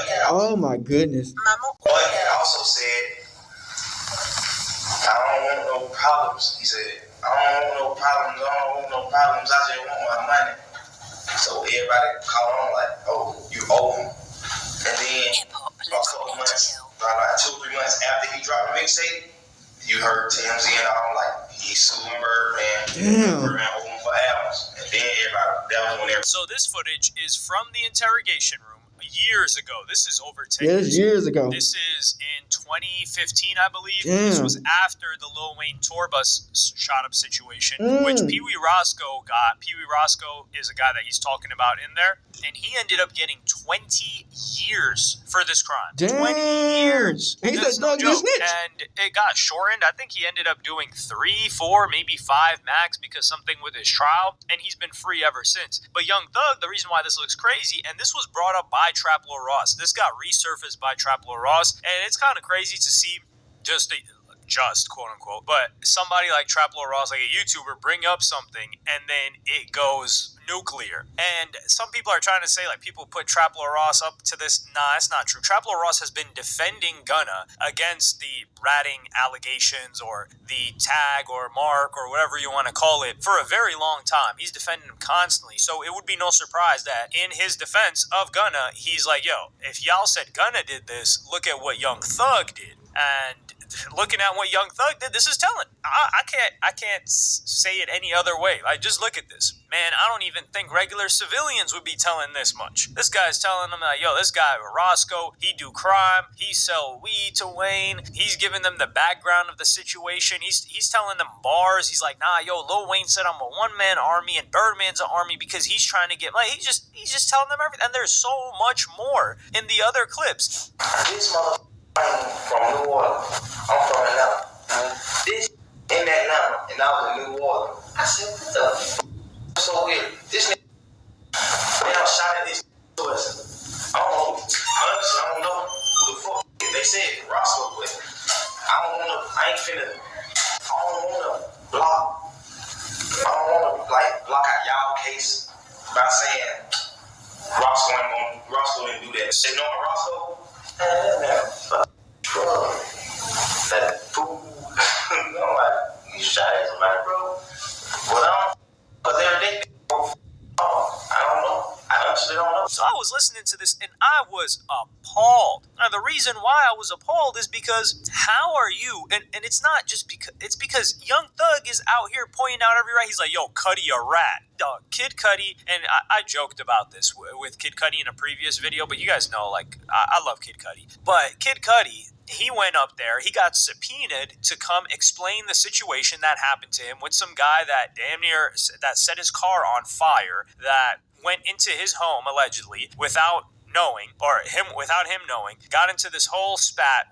Yeah. Oh my goodness. But he also said, I don't want no problems. He said, I don't want no problems. I just want my money. So everybody caught on like, oh, you owe him. And then about 2 months, about 2-3 months after he dropped the mixtape, you heard TMZ and all like, he's suing Birdman. Birdman owed him for albums. And then everybody, that was when everybody. So this footage is from the interrogation room years ago. This is over 10 years ago. This is in 2015, I believe. This was after the Lil Wayne tour bus shot up situation, which Pee Wee Roscoe got. Pee Wee Roscoe is a guy that he's talking about in there, and he ended up getting 20 years for this crime. 20 years. And he said, no joke. And it got shortened. I think he ended up doing 3, 4, maybe 5 max because something with his trial, and he's been free ever since. But Young Thugg, the reason why this looks crazy, and this was brought up by Trap Lord Ross. This got resurfaced by Trap Lord Ross, and it's kind of crazy to see just quote unquote, but somebody like Trap Lord Ross, like a YouTuber, bring up something and then it goes nuclear. And some people are trying to say like people put Trap Lord Ross up to this. Nah, it's not true. Trap Lord Ross has been defending Gunna against the ratting allegations or the tag or mark or whatever you want to call it for a very long time. He's defending him constantly. So it would be no surprise that in his defense of Gunna, he's like, yo, if y'all said Gunna did this, look at what Young Thugg did. And looking at what Young Thug did, this is telling. I can't say it any other way. Like, just look at this. Man, I don't even think regular civilians would be telling this much. This guy's telling them that, yo, this guy, Roscoe, he do crime, he sell weed to Wayne, he's giving them the background of the situation, he's telling them bars, he's like, nah, yo, Lil Wayne said I'm a one-man army and Birdman's an army because he's trying to get, like, he's just telling them everything, and there's so much more in the other clips. This motherfucker from New Orleans. I'm from Atlanta. This in Atlanta, and I was in New Orleans. I said, what the so weird. This nigga, they all shot at this person. I don't know. Honestly, I don't know who the fuck. They said Roscoe, but I don't wanna block out y'all case by saying Roscoe didn't do that. Say no to Roscoe? That fool. You shot at somebody, bro. But because they're addicted. I don't know. I honestly don't know. So I was listening to this and I was appalled. Now the reason why I was appalled is because how are you, and it's not just because, it's because Young Thug is out here pointing out every right. He's like, yo, Cudi a rat. Kid Cudi, and I joked about this with Kid Cudi in a previous video, but you guys know, like, I love Kid Cudi. But Kid Cudi, he went up there, he got subpoenaed to come explain the situation that happened to him with some guy that damn near, that set his car on fire, that went into his home, allegedly, without him knowing, got into this whole spat,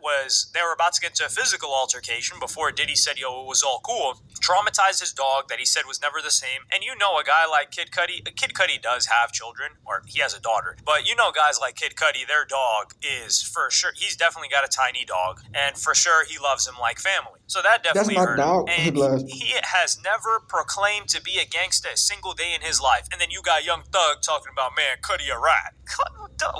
they were about to get into a physical altercation before Diddy said, yo, it was all cool, traumatized his dog that he said was never the same, and you know a guy like Kid Cudi does have children, or he has a daughter, but you know guys like Kid Cudi, their dog is, for sure, he's definitely got a tiny dog, and for sure he loves him like family. So that definitely hurt him. And he has never proclaimed to be a gangster a single day in his life. And then you got Young Thug talking about, man, Cudi a rat.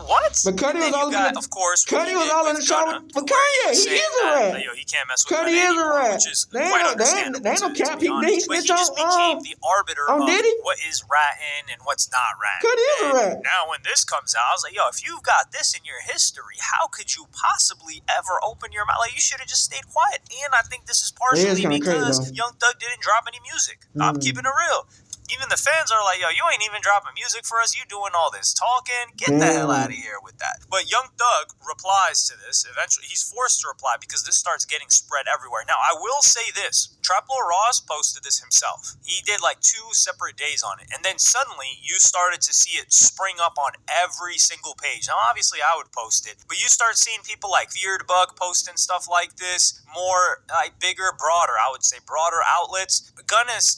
What? But Cudi was all in the, of course, Cudi was all in the show with Kanye. He is a rat. Yo, he can't mess with Cudi is a rat. Which is quite understandable. They ain't no cap. He just became the arbiter of Diddy? what is ratting and what's not ratting. Cudi is a rat. Now, when this comes out, I was like, yo, if you've got this in your history, how could you possibly ever open your mouth? Like, you should have just stayed quiet. And I think this is partially because Young Thug didn't drop any music. I'm keeping it real. Even the fans are like, yo, you ain't even dropping music for us. You doing all this talking. Get the hell out of here with that. But Young Thug replies to this. Eventually, he's forced to reply because this starts getting spread everywhere. Now, I will say this. Traplo Ross posted this himself. He did like 2 separate days on it. And then suddenly, you started to see it spring up on every single page. Now, obviously, I would post it. But you start seeing people like Beardbug posting stuff like this. More, like, bigger, broader, I would say, broader outlets. Gunna's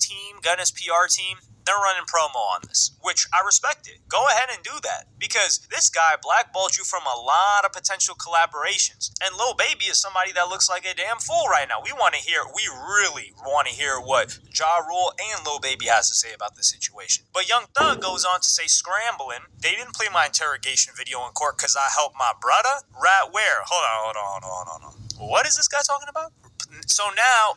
PR team, they're running promo on this, which I respect it. Go ahead and do that, because this guy blackballed you from a lot of potential collaborations. And Lil Baby is somebody that looks like a damn fool right now. We really want to hear what Ja Rule and Lil Baby has to say about the situation. But Young Thug goes on to say, scrambling, they didn't play my interrogation video in court because I helped my brother. Rat where? Hold on. What is this guy talking about? So now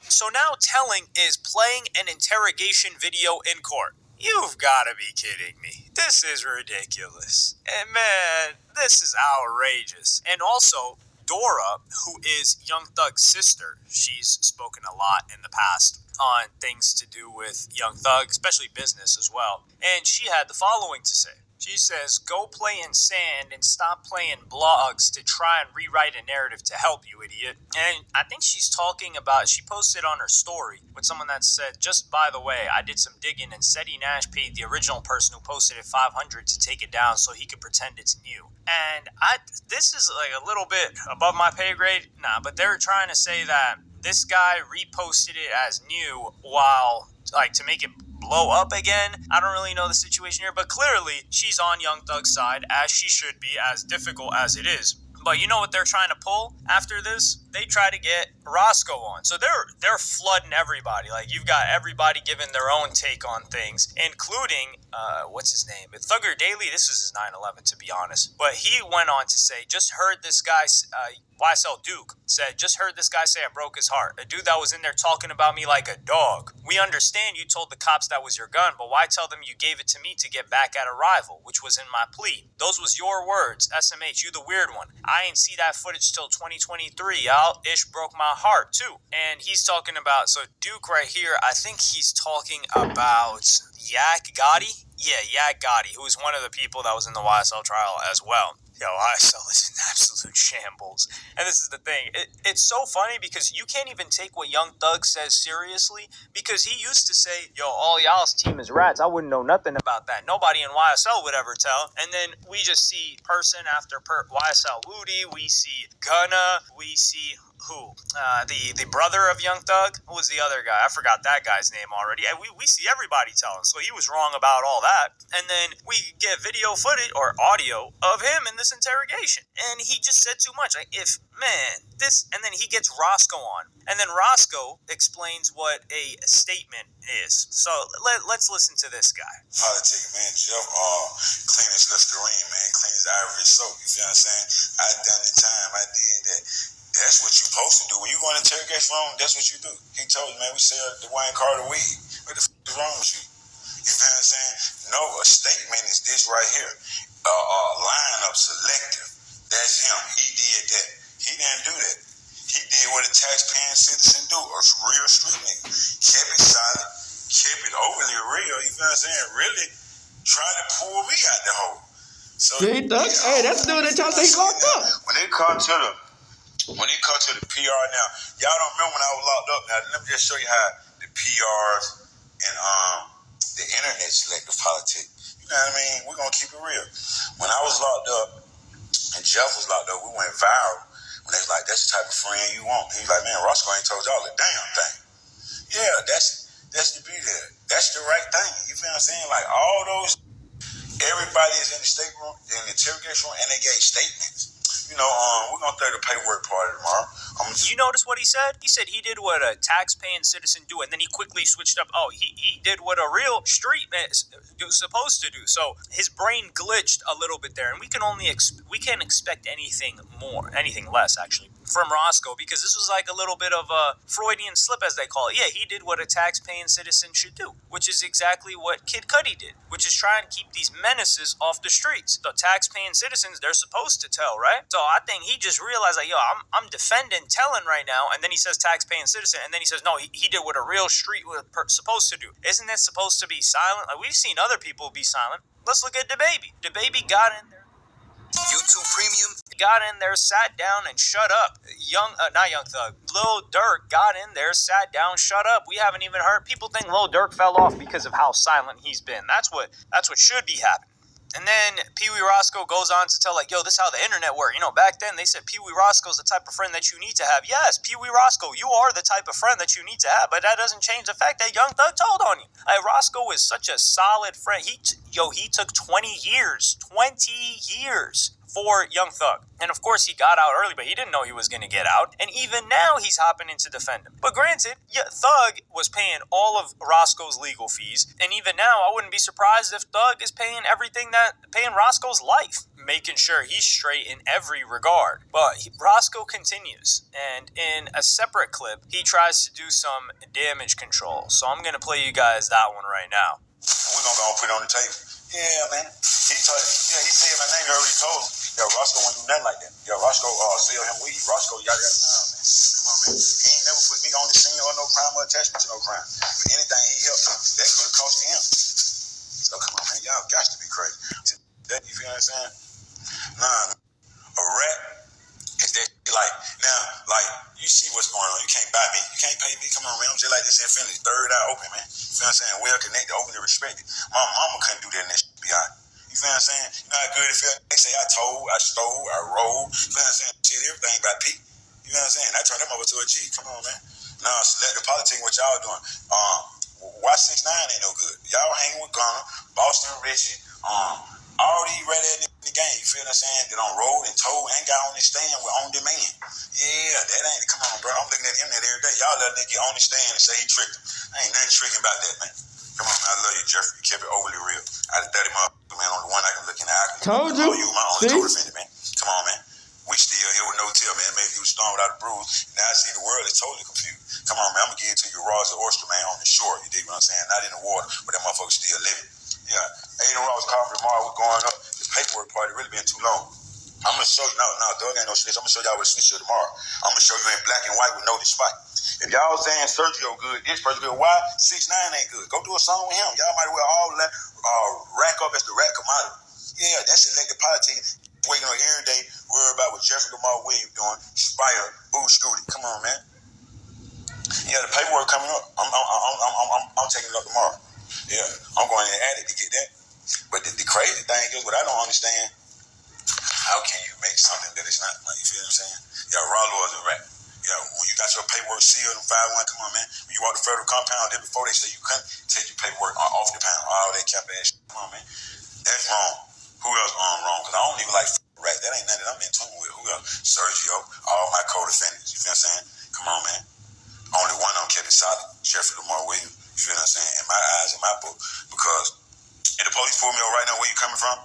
telling is playing an interrogation video in court. You've got to be kidding me. This is ridiculous. And man, this is outrageous. And also, Dora, who is Young Thug's sister, she's spoken a lot in the past on things to do with Young Thug, especially business as well. And she had the following to say. She says, go play in sand and stop playing blogs to try and rewrite a narrative to help you, idiot. And I think she's talking about, she posted on her story with someone that said, just by the way, I did some digging and Seti Nash paid the original person who posted it $500 to take it down so he could pretend it's new. And this is like a little bit above my pay grade. Nah, but they're trying to say that this guy reposted it as new while, like, to make it blow up again. I don't really know the situation here, but clearly she's on Young Thug's side, as she should be, as difficult as it is. But you know what they're trying to pull after this? They try to get Roscoe on. So they're flooding everybody. Like, you've got everybody giving their own take on things, including, what's his name? Thugger Daily, this is his 9/11, to be honest. But he went on to say, just heard this guy YSL Duke said, just heard this guy say I broke his heart. A dude that was in there talking about me like a dog. We understand you told the cops that was your gun, but why tell them you gave it to me to get back at a rival, which was in my plea? Those was your words. SMH, you the weird one. I ain't see that footage till 2023, y'all. Ish broke my heart, too. And he's talking about, so Duke right here, I think he's talking about Yak Gotti? Yeah, Yak Gotti, who was one of the people that was in the YSL trial as well. Yo, YSL is an absolute shambles. And this is the thing. It's so funny because you can't even take what Young Thugg says seriously, because he used to say, yo, all y'all's team is rats. I wouldn't know nothing about that. Nobody in YSL would ever tell. And then we just see person after YSL Woody. We see Gunna. We see who? The brother of Young Thugg? Who was the other guy? I forgot that guy's name already. We see everybody telling, so he was wrong about all that. And then we get video footage or audio of him in this interrogation. And he just said too much. Like, and then he gets Roscoe on. And then Roscoe explains what a statement is. So let's listen to this guy. Politic, man. Jeff, clean as Listerine, man. Clean as ivory soap. You feel what I'm saying? I done the time. I did that. That's what you're supposed to do. When you go in the interrogation room, that's what you do. He told me, man, we sell the Wayne Carter weed. What the f is wrong with you? You feel what I'm saying? No, a statement is this right here. Lineup selective. That's him. He did that. He didn't do that. He did what a taxpaying citizen do. A real street nigga. Kept it solid. Kept it overly real. You feel what I'm saying? Really tried to pull me out the hole. So, See, Thugg? Hey, that's the dude that y'all say he locked up. When it comes to the PR now, y'all don't remember when I was locked up. Now, let me just show you how the PRs and the internet selective politics. You know what I mean? We're going to keep it real. When I was locked up and Jeff was locked up, we went viral. When they was like, that's the type of friend you want. He was like, man, Roscoe ain't told y'all the damn thing. Yeah, that's the beauty there. That's the right thing. You feel what I'm saying? Like, all those, everybody is in the state room, in the interrogation room, and they gave statements. You know, we're going to throw the paperwork party tomorrow. You notice what he said? He said he did what a tax-paying citizen do, and then he quickly switched up. Oh, he did what a real street man is supposed to do. So his brain glitched a little bit there, and we can't expect anything less, actually, from Roscoe, because this was like a little bit of a Freudian slip, as they call it. Yeah, he did what a tax-paying citizen should do, which is exactly what Kid Cudi did, which is try and keep these menaces off the streets. The tax-paying citizens, they're supposed to tell, right? So I think he just realized, like, yo, I'm defending telling right now, and then he says tax-paying citizen, and then he says, no, he did what a real street was supposed to do. Isn't it supposed to be silent? Like, we've seen other people be silent. Let's look at DaBaby. DaBaby got in there. YouTube Premium Got in there, sat down, and shut up. Not Young Thugg. Lil Durk got in there, sat down, shut up. We haven't even heard. People think Lil Durk fell off because of how silent he's been. That's what should be happening. And then Pee Wee Roscoe goes on to tell, like, yo, this is how the internet worked. You know, back then they said Pee Wee Roscoe's the type of friend that you need to have. Yes, Pee Wee Roscoe, you are the type of friend that you need to have, but that doesn't change the fact that Young Thugg told on you. Like, Roscoe is such a solid friend. He took 20 years for Young Thugg. And of course he got out early, but he didn't know he was going to get out. And even now he's hopping in to defend him. But granted, Thugg was paying all of Roscoe's legal fees. And even now, I wouldn't be surprised if Thugg is paying paying Roscoe's life, making sure he's straight in every regard. But Roscoe continues. And in a separate clip, he tries to do some damage control. So I'm going to play you guys that one right now. We're going to go put it on the table. Yeah, man. He said my name. He already told him. Yo, Roscoe wouldn't do nothing like that. Yo, Roscoe sell him weed. Roscoe, y'all got time, man. Come on, man. He ain't never put me on the scene or no crime or attachment to no crime. But anything he helped me, that could have cost him. So come on, man. Y'all got to be crazy. You feel what I'm saying? Nah, a rat is that like you see what's going on. You can't buy me. You can't pay me. Come on, man. I'm just like this Infinity. Third eye open, man. You feel what I'm saying? Well connected, openly respected. My mama couldn't do that in this beyond. You feel what I'm saying? You know how good it feels? They say I told, I stole, I rolled. You feel what I'm saying? Shit, everything by P. You know what I'm saying? I turned them over to a G. Come on, man. Nah, select the politics, what y'all doing. Why 6ix9ine ain't no good? Y'all hanging with Gunna, Boston Richie, all these red ass niggas in the game, you feel what I'm saying? That on road and told and got on the stand with on demand. Yeah, that ain't, come on, bro. I'm looking at him every day. Y'all let a nigga on the stand and say he tricked him. Ain't nothing tricking about that, man. Come on, man. I love you, Jeffrey. You kept it overly real. Out of 30 motherfuckers, man, on the one I can look in the eye. Told you. You, my only co-defendant, man. Come on, man. We still here with no tail, man. Maybe he was strong without a bruise. Now I see the world is totally confused. Come on, man. I'm going to give it to you raw as an oyster, man, on the shore. You dig what I'm saying? Not in the water, but that motherfucker still living. Yeah. Aiden Ross called me tomorrow. We're going up. This paperwork party really been too long. I'm going to show you. No, Thugg ain't no snitch. I'm going to show y'all what snitch is tomorrow. I'm going to show you in black and white with no despite. If y'all saying Sergio good, this person good, why 6ix9ine ain't good? Go do a song with him. Y'all might well all rack up as the Ratt commodity. Yeah, that's elected politics. Waking up every day, worry about what Jeffrey Lamar Williams doing, Spider, Scooty. Come on, man. Yeah, the paperwork coming up. I'm taking it up tomorrow. Yeah, I'm going in and add it to get that. But the crazy thing is, what I don't understand, how can you make something that is not? Like, you feel what I'm saying? Yeah, Rollo is a Ratt. Yeah, when you got your paperwork sealed in 5-1, come on, man. When you walk the federal compound, then before they say you couldn't take your paperwork off the pound, all that cap ass shit. Come on, man. That's wrong. Who else wrong? Because I don't even like Ratt. That ain't nothing that I'm in tune with. Who else? Sergio, all my co-defendants. You feel what I'm saying? Come on, man. Only one of them kept it solid. Jeffrey Lamar Williams. You feel what I'm saying? In my eyes, in my book. Because if the police pull me over right now, where you coming from?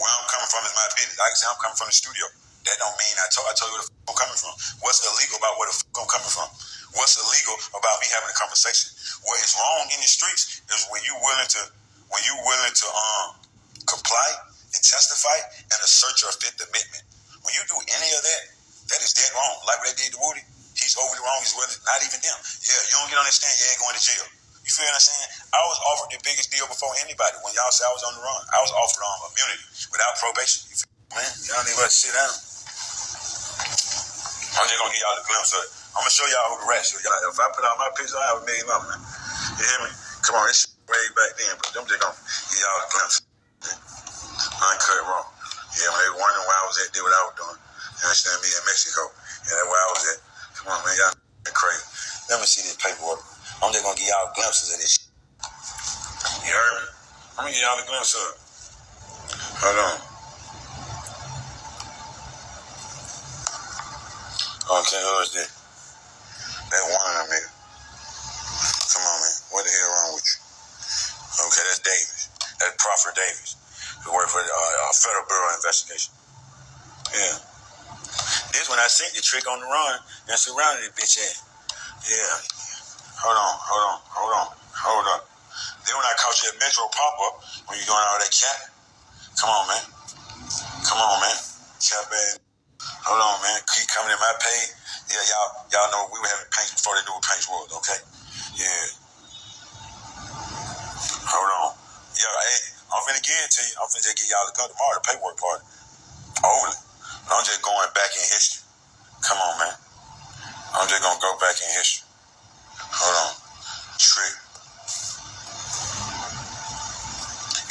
Where I'm coming from is my business. Like I said, I'm coming from the studio. That don't mean I told you where the I'm coming from. What's illegal about where the I'm coming from? What's illegal about me having a conversation? What is wrong in the streets is when you willing to comply and testify and assert your Fifth Amendment. When you do any of that, that is dead wrong. Like what they did to Woody, he's overly wrong. He's not even them. Yeah, you don't get on that stand, you ain't going to jail. You feel what I'm saying? I was offered the biggest deal before anybody. When y'all said I was on the run, I was offered immunity without probation. You feel me, man? Y'all need to sit down. I'm just gonna give y'all a glimpse of it. I'm gonna show y'all who the rest is. If I put out my picture, I have $1 million, man. You hear me? Come on, this shit way back then, but I'm just gonna give y'all a glimpse. Uncut raw. Yeah, when they were wondering where I was at, did what I was doing. You understand me? In Mexico. Yeah, that's where I was at. Come on, man, y'all crazy. Let me see this paperwork. I'm just gonna give y'all glimpses of this shit. You heard me? I'm gonna give y'all a glimpse of it. Hold on. Okay, who is this? That one of them nigga. Come on, man. What the hell wrong with you? Okay, that's Davis. That's Prophet Davis. Who worked for the Federal Bureau of Investigation. Yeah. This when I seen the trick on the run and surrounded this bitch ass. Yeah. Hold on. Then when I caught you at Metro pop-up, when you doing all that cap, come on, man. Cap ass. Hold on, man. Keep coming in my page. Yeah, y'all know we were having paints before they knew what paints was, okay? Yeah. Hold on. Yeah, hey, I'm finna give it to you. I'm finna just give y'all the gun tomorrow, the paperwork party. Only. I'm just going back in history. Come on, man. I'm just gonna go back in history. Hold on. Trick.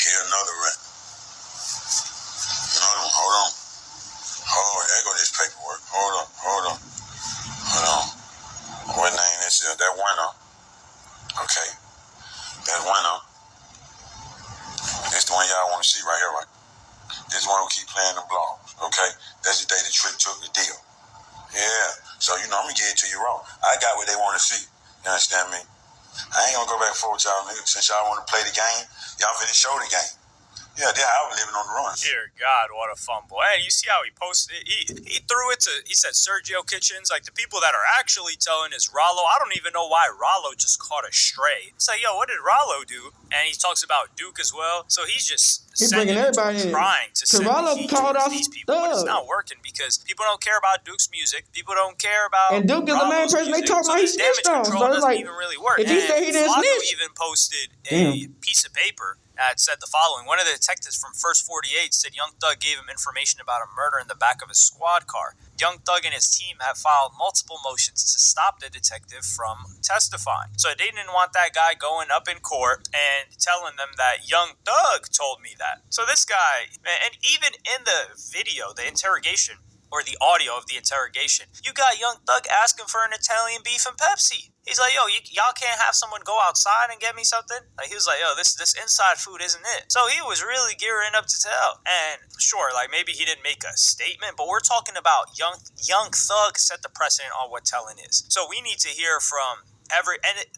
Here another rent. Hold on. Oh, there go this paperwork. Hold on. What name this is? That Winner. Okay. That Winner. This the one y'all want to see right here, right? This one who keep playing the blogs. Okay? That's the day the Trick took the deal. Yeah. So, I'm going to give it to you raw. I got what they want to see. You understand me? I ain't going to go back and forth with y'all, nigga. Since y'all want to play the game, y'all finna show the game. Yeah, that's how I was living on the run. Dear God, what a fumble. Hey, you see how he posted it? He threw it to, he said Sergio Kitchens. Like, the people that are actually telling is Rollo. I don't even know why Rollo just caught a stray. It's like, yo, what did Rollo do? And he talks about Duke as well. So he's just bringing everybody in. trying to send Rollo the heat called towards out these people. But it's not working because people don't care about Duke's music. People don't care about And Duke is the main person they talk about. He snitched on. So it's like, even really work. if he said he didn't snitch. Even posted a piece of paper that said the following. One of the detectives from First 48 said Young Thugg gave him information about a murder in the back of his squad car. Young Thugg and his team have filed multiple motions to stop the detective from testifying. So they didn't want that guy going up in court and telling them that Young Thugg told me that. So this guy, and even in the video, the interrogation, or the audio of the interrogation, you got Young Thugg asking for an Italian beef and Pepsi. He's like, yo, y'all can't have someone go outside and get me something? Like, he was like, yo, this inside food isn't it? So he was really gearing up to tell. And sure, like, maybe he didn't make a statement, but we're talking about Young Thugg set the precedent on what telling is. So we need to hear from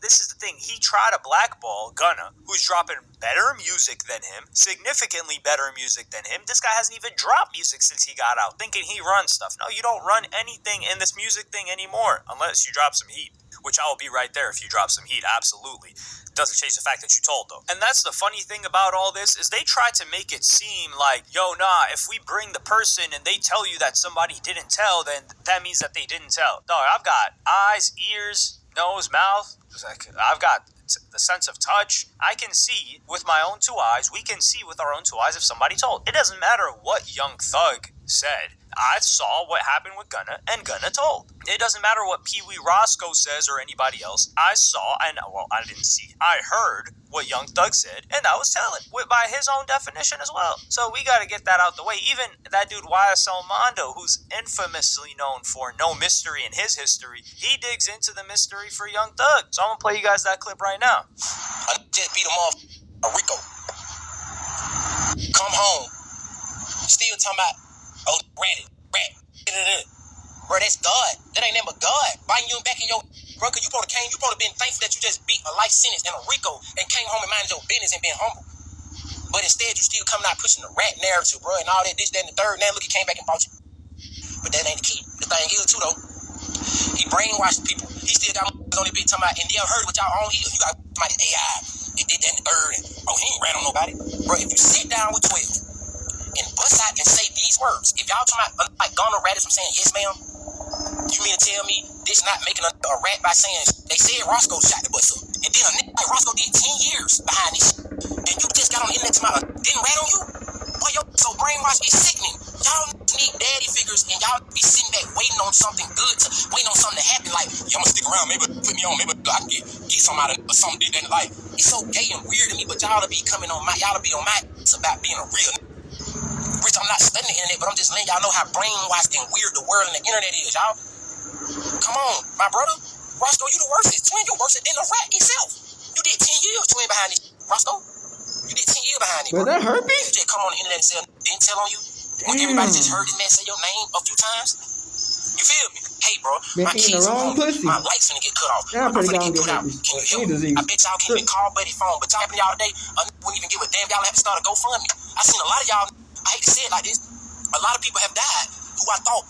this is the thing, he tried to blackball Gunna, who's dropping better music than him, significantly better music than him. This guy hasn't even dropped music since he got out, thinking he runs stuff. No, you don't run anything in this music thing anymore, unless you drop some heat, which I will be right there if you drop some heat, absolutely. Doesn't change the fact that you told, though. And that's the funny thing about all this, is they try to make it seem like, yo, nah, if we bring the person and they tell you that somebody didn't tell, then that means that they didn't tell. Dog, I've got eyes, ears, nose, mouth. I've got the sense of touch. I can see with my own two eyes. We can see with our own two eyes if somebody told. It doesn't matter what Young Thug said. I saw what happened with Gunna, and Gunna told. It doesn't matter what Pee Wee Roscoe says or anybody else. I saw, and well, I didn't see. I heard what Young Thug said, and I was telling by his own definition as well. So we got to get that out the way. Even that dude YSL Mondo, who's infamously known for no mystery in his history, he digs into the mystery for Young Thug. So I'm gonna play you guys that clip right now. I just beat him off a Rico. Come home. Still talking about, oh, Ratt. Bro, that's God. That ain't nothing but God. Biting you back in your... Bro, cause you probably been thankful that you just beat a life sentence in a Rico and came home and minded your business and been humble. But instead, you still coming out pushing the Ratt narrative, bro, and all that, this, that, and the third. Now look, he came back and bought you. But that ain't the key. The thing is, too, though, he brainwashed people. He still got on the big talking about, and y'all heard what y'all on here. You got somebody AI. He did that in the third. And, oh, he ain't rat on nobody. Bro, if you sit down with 12 and bust out and say these words, if y'all talking about, like, Gunna Ratt is from saying, yes, ma'am, you mean to tell me this not making a rat by saying, they said Roscoe shot the bus up. And then a nigga like Roscoe did 10 years behind this shit. And you just got on the internet tomorrow, didn't rat on you? Boy, yo, so brainwash is sickening. Y'all need daddy figures, and y'all be sitting back waiting on something good, waiting on something to happen. Like, yo, I'm gonna stick around, maybe put me on, maybe I can get something out of it, or something did that. Like, it's so gay and weird to me, but y'all to be coming on y'all to be on my it's about being a real nigga. Rich, I'm not studying the internet, but I'm just letting y'all know how brainwashed and weird the world and the internet is, y'all. Come on, my brother. Roscoe, you the worstest. Twin, you're worse than the Ratt itself. You did 10 years, Twin, behind this. Roscoe, you did 10 years behind it. Was that herpes? You just come on the internet and say, didn't tell on you. When everybody just heard this man say your name a few times. You feel me? Hey, bro, been my kids are home. pussy. My life's finna get cut off. Yeah, I'm finna get put out. Can you help me? I bet y'all can't even call Buddy phone, but y'all y'all today, wouldn't even give a damn. Y'all have to start a GoFundMe. I seen a lot of y'all, I hate to say it like this, a lot of people have died who I thought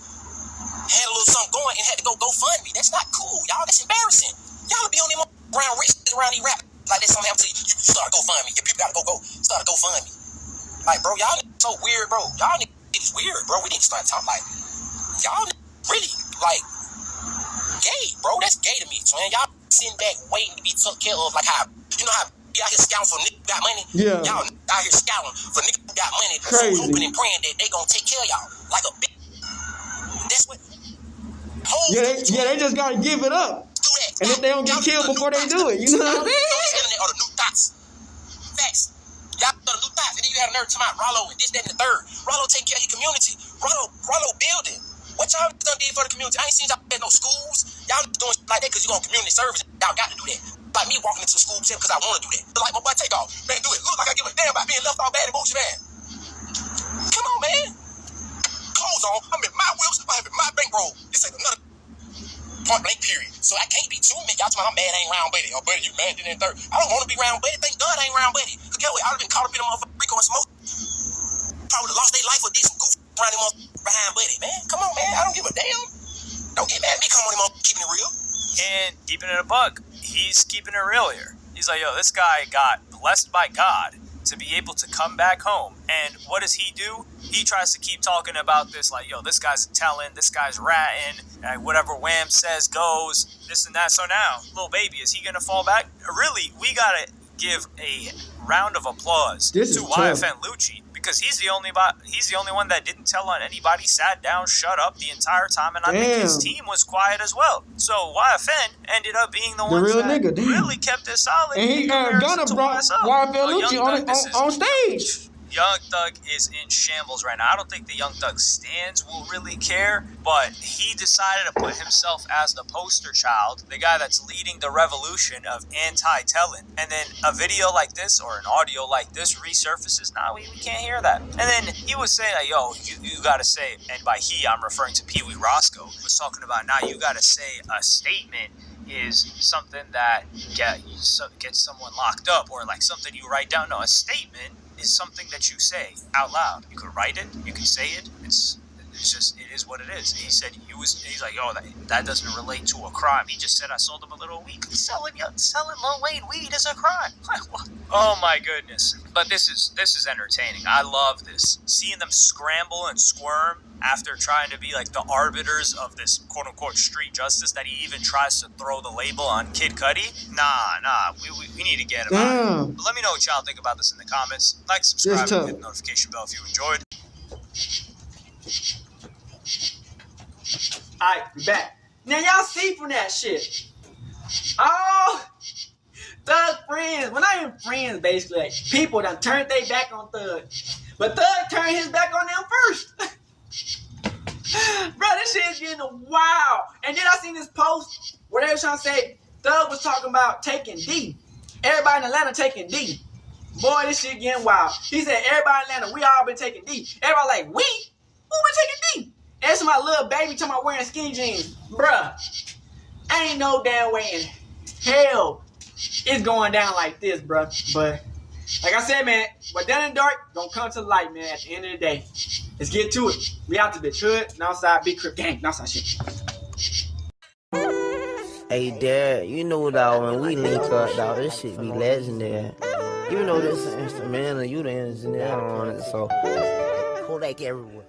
had a little something going and had to go GoFundMe. That's not cool, y'all. That's embarrassing. Y'all be on them around rich around these rap like that. Something happen to you. You start a GoFundMe. Your people gotta go start a GoFundMe. Like, bro, y'all so weird, bro. Y'all it's weird, bro. We need to start talking like y'all really like gay, bro. That's gay to me, man. Y'all sitting back waiting to be took care of, like how you know how y'all here scouting for niggas who got money. Yeah. Y'all out here scouting for niggas who got money, crazy, hoping and praying that they gonna take care of y'all like a bitch. That's what. They just gotta give it up. And if they don't get killed before they do it, you know what I mean? Or the new thoughts. Facts. Y'all the new thoughts. And then you have a nerd talking about Rollo and this, that, and the third. Rollo take care of your community. Rollo building. What y'all done did for the community? I ain't seen y'all at no schools. Y'all doing like that because you on community service. Y'all got to do that. Like me walking into school because I want to do that. But like my boy Takeoff, man, do it. Look like I give a damn about being left off bad and bullshit, man. Come on, man. Clothes on. I'm in my wheels. I'm having my bankroll. This ain't another point blank period. So I can't be too mad. Y'all talking about I'm mad I ain't round Buddy. Oh, Buddy, you mad in third. I don't want to be round Buddy. Thank God I ain't round Buddy. Cause get away. I'd have been caught up in a motherfucking Rico and smoke. Probably lost their life or did some goof around them behind Buddy, man. Come on, man. I don't give a damn. Don't get mad at me. Come on, him keeping it real. And keeping it a buck, he's keeping it real here. He's like, yo, this guy got blessed by God to be able to come back home. And what does he do? He tries to keep talking about this, like, yo, this guy's telling, this guy's ratting, and whatever Wham says goes, this and that. So now, little baby, is he going to fall back? Really, we got to give a round of applause to YFN Lucci, because he's the only one that didn't tell on anybody, sat down, shut up the entire time, and I think his team was quiet as well. So YFN ended up being the ones that really kept it solid. And he Gunna brought YFN Lucci on stage. Young Thug is in shambles right now. I don't think the Young Thug stands will really care, but he decided to put himself as the poster child, the guy that's leading the revolution of anti-telling. And then a video like this or an audio like this resurfaces. Nah, we can't hear that. And then he was saying, like, yo, you gotta say, and by he, I'm referring to Pee Wee Roscoe, was talking about, now you gotta say a statement is something that gets someone locked up, or like something you write down. No, a statement is something that you say out loud. You can write it, you can say it. It's just, it is what it is. He said he's like, oh, that doesn't relate to a crime. He just said I sold him a little weed. Selling Lil Wayne weed is a crime. Oh my goodness. But this is entertaining. I love this. Seeing them scramble and squirm after trying to be like the arbiters of this quote unquote street justice, that he even tries to throw the label on Kid Cudi. Nah, we need to get him out. But let me know what y'all think about this in the comments. Like, subscribe, and hit the notification bell if you enjoyed. Alright, we back. Now y'all see from that shit. Oh, Thug friends. When I am friends, basically, like, people done turned their back on Thug. But Thug turned his back on them first. Bro, this shit is getting wild. And then I seen this post where they was trying to say Thug was talking about taking D. Everybody in Atlanta taking D. Boy, this shit getting wild. He said, everybody in Atlanta, we all been taking D. Everybody like, we? Who been taking D? That's my little baby talking about wearing skinny jeans. Bruh, ain't no damn way in hell it's going down like this, bruh. But, like I said, man, what done in the dark, gonna come to the light, man, at the end of the day. Let's get to it. We out the bitch hood, Northside, Big Crip Gang, Northside shit. Hey, Dad, you know, dog, when we link up, dog, this shit be legendary. You know this instrumental, you the engineer on it, so Kodak everywhere.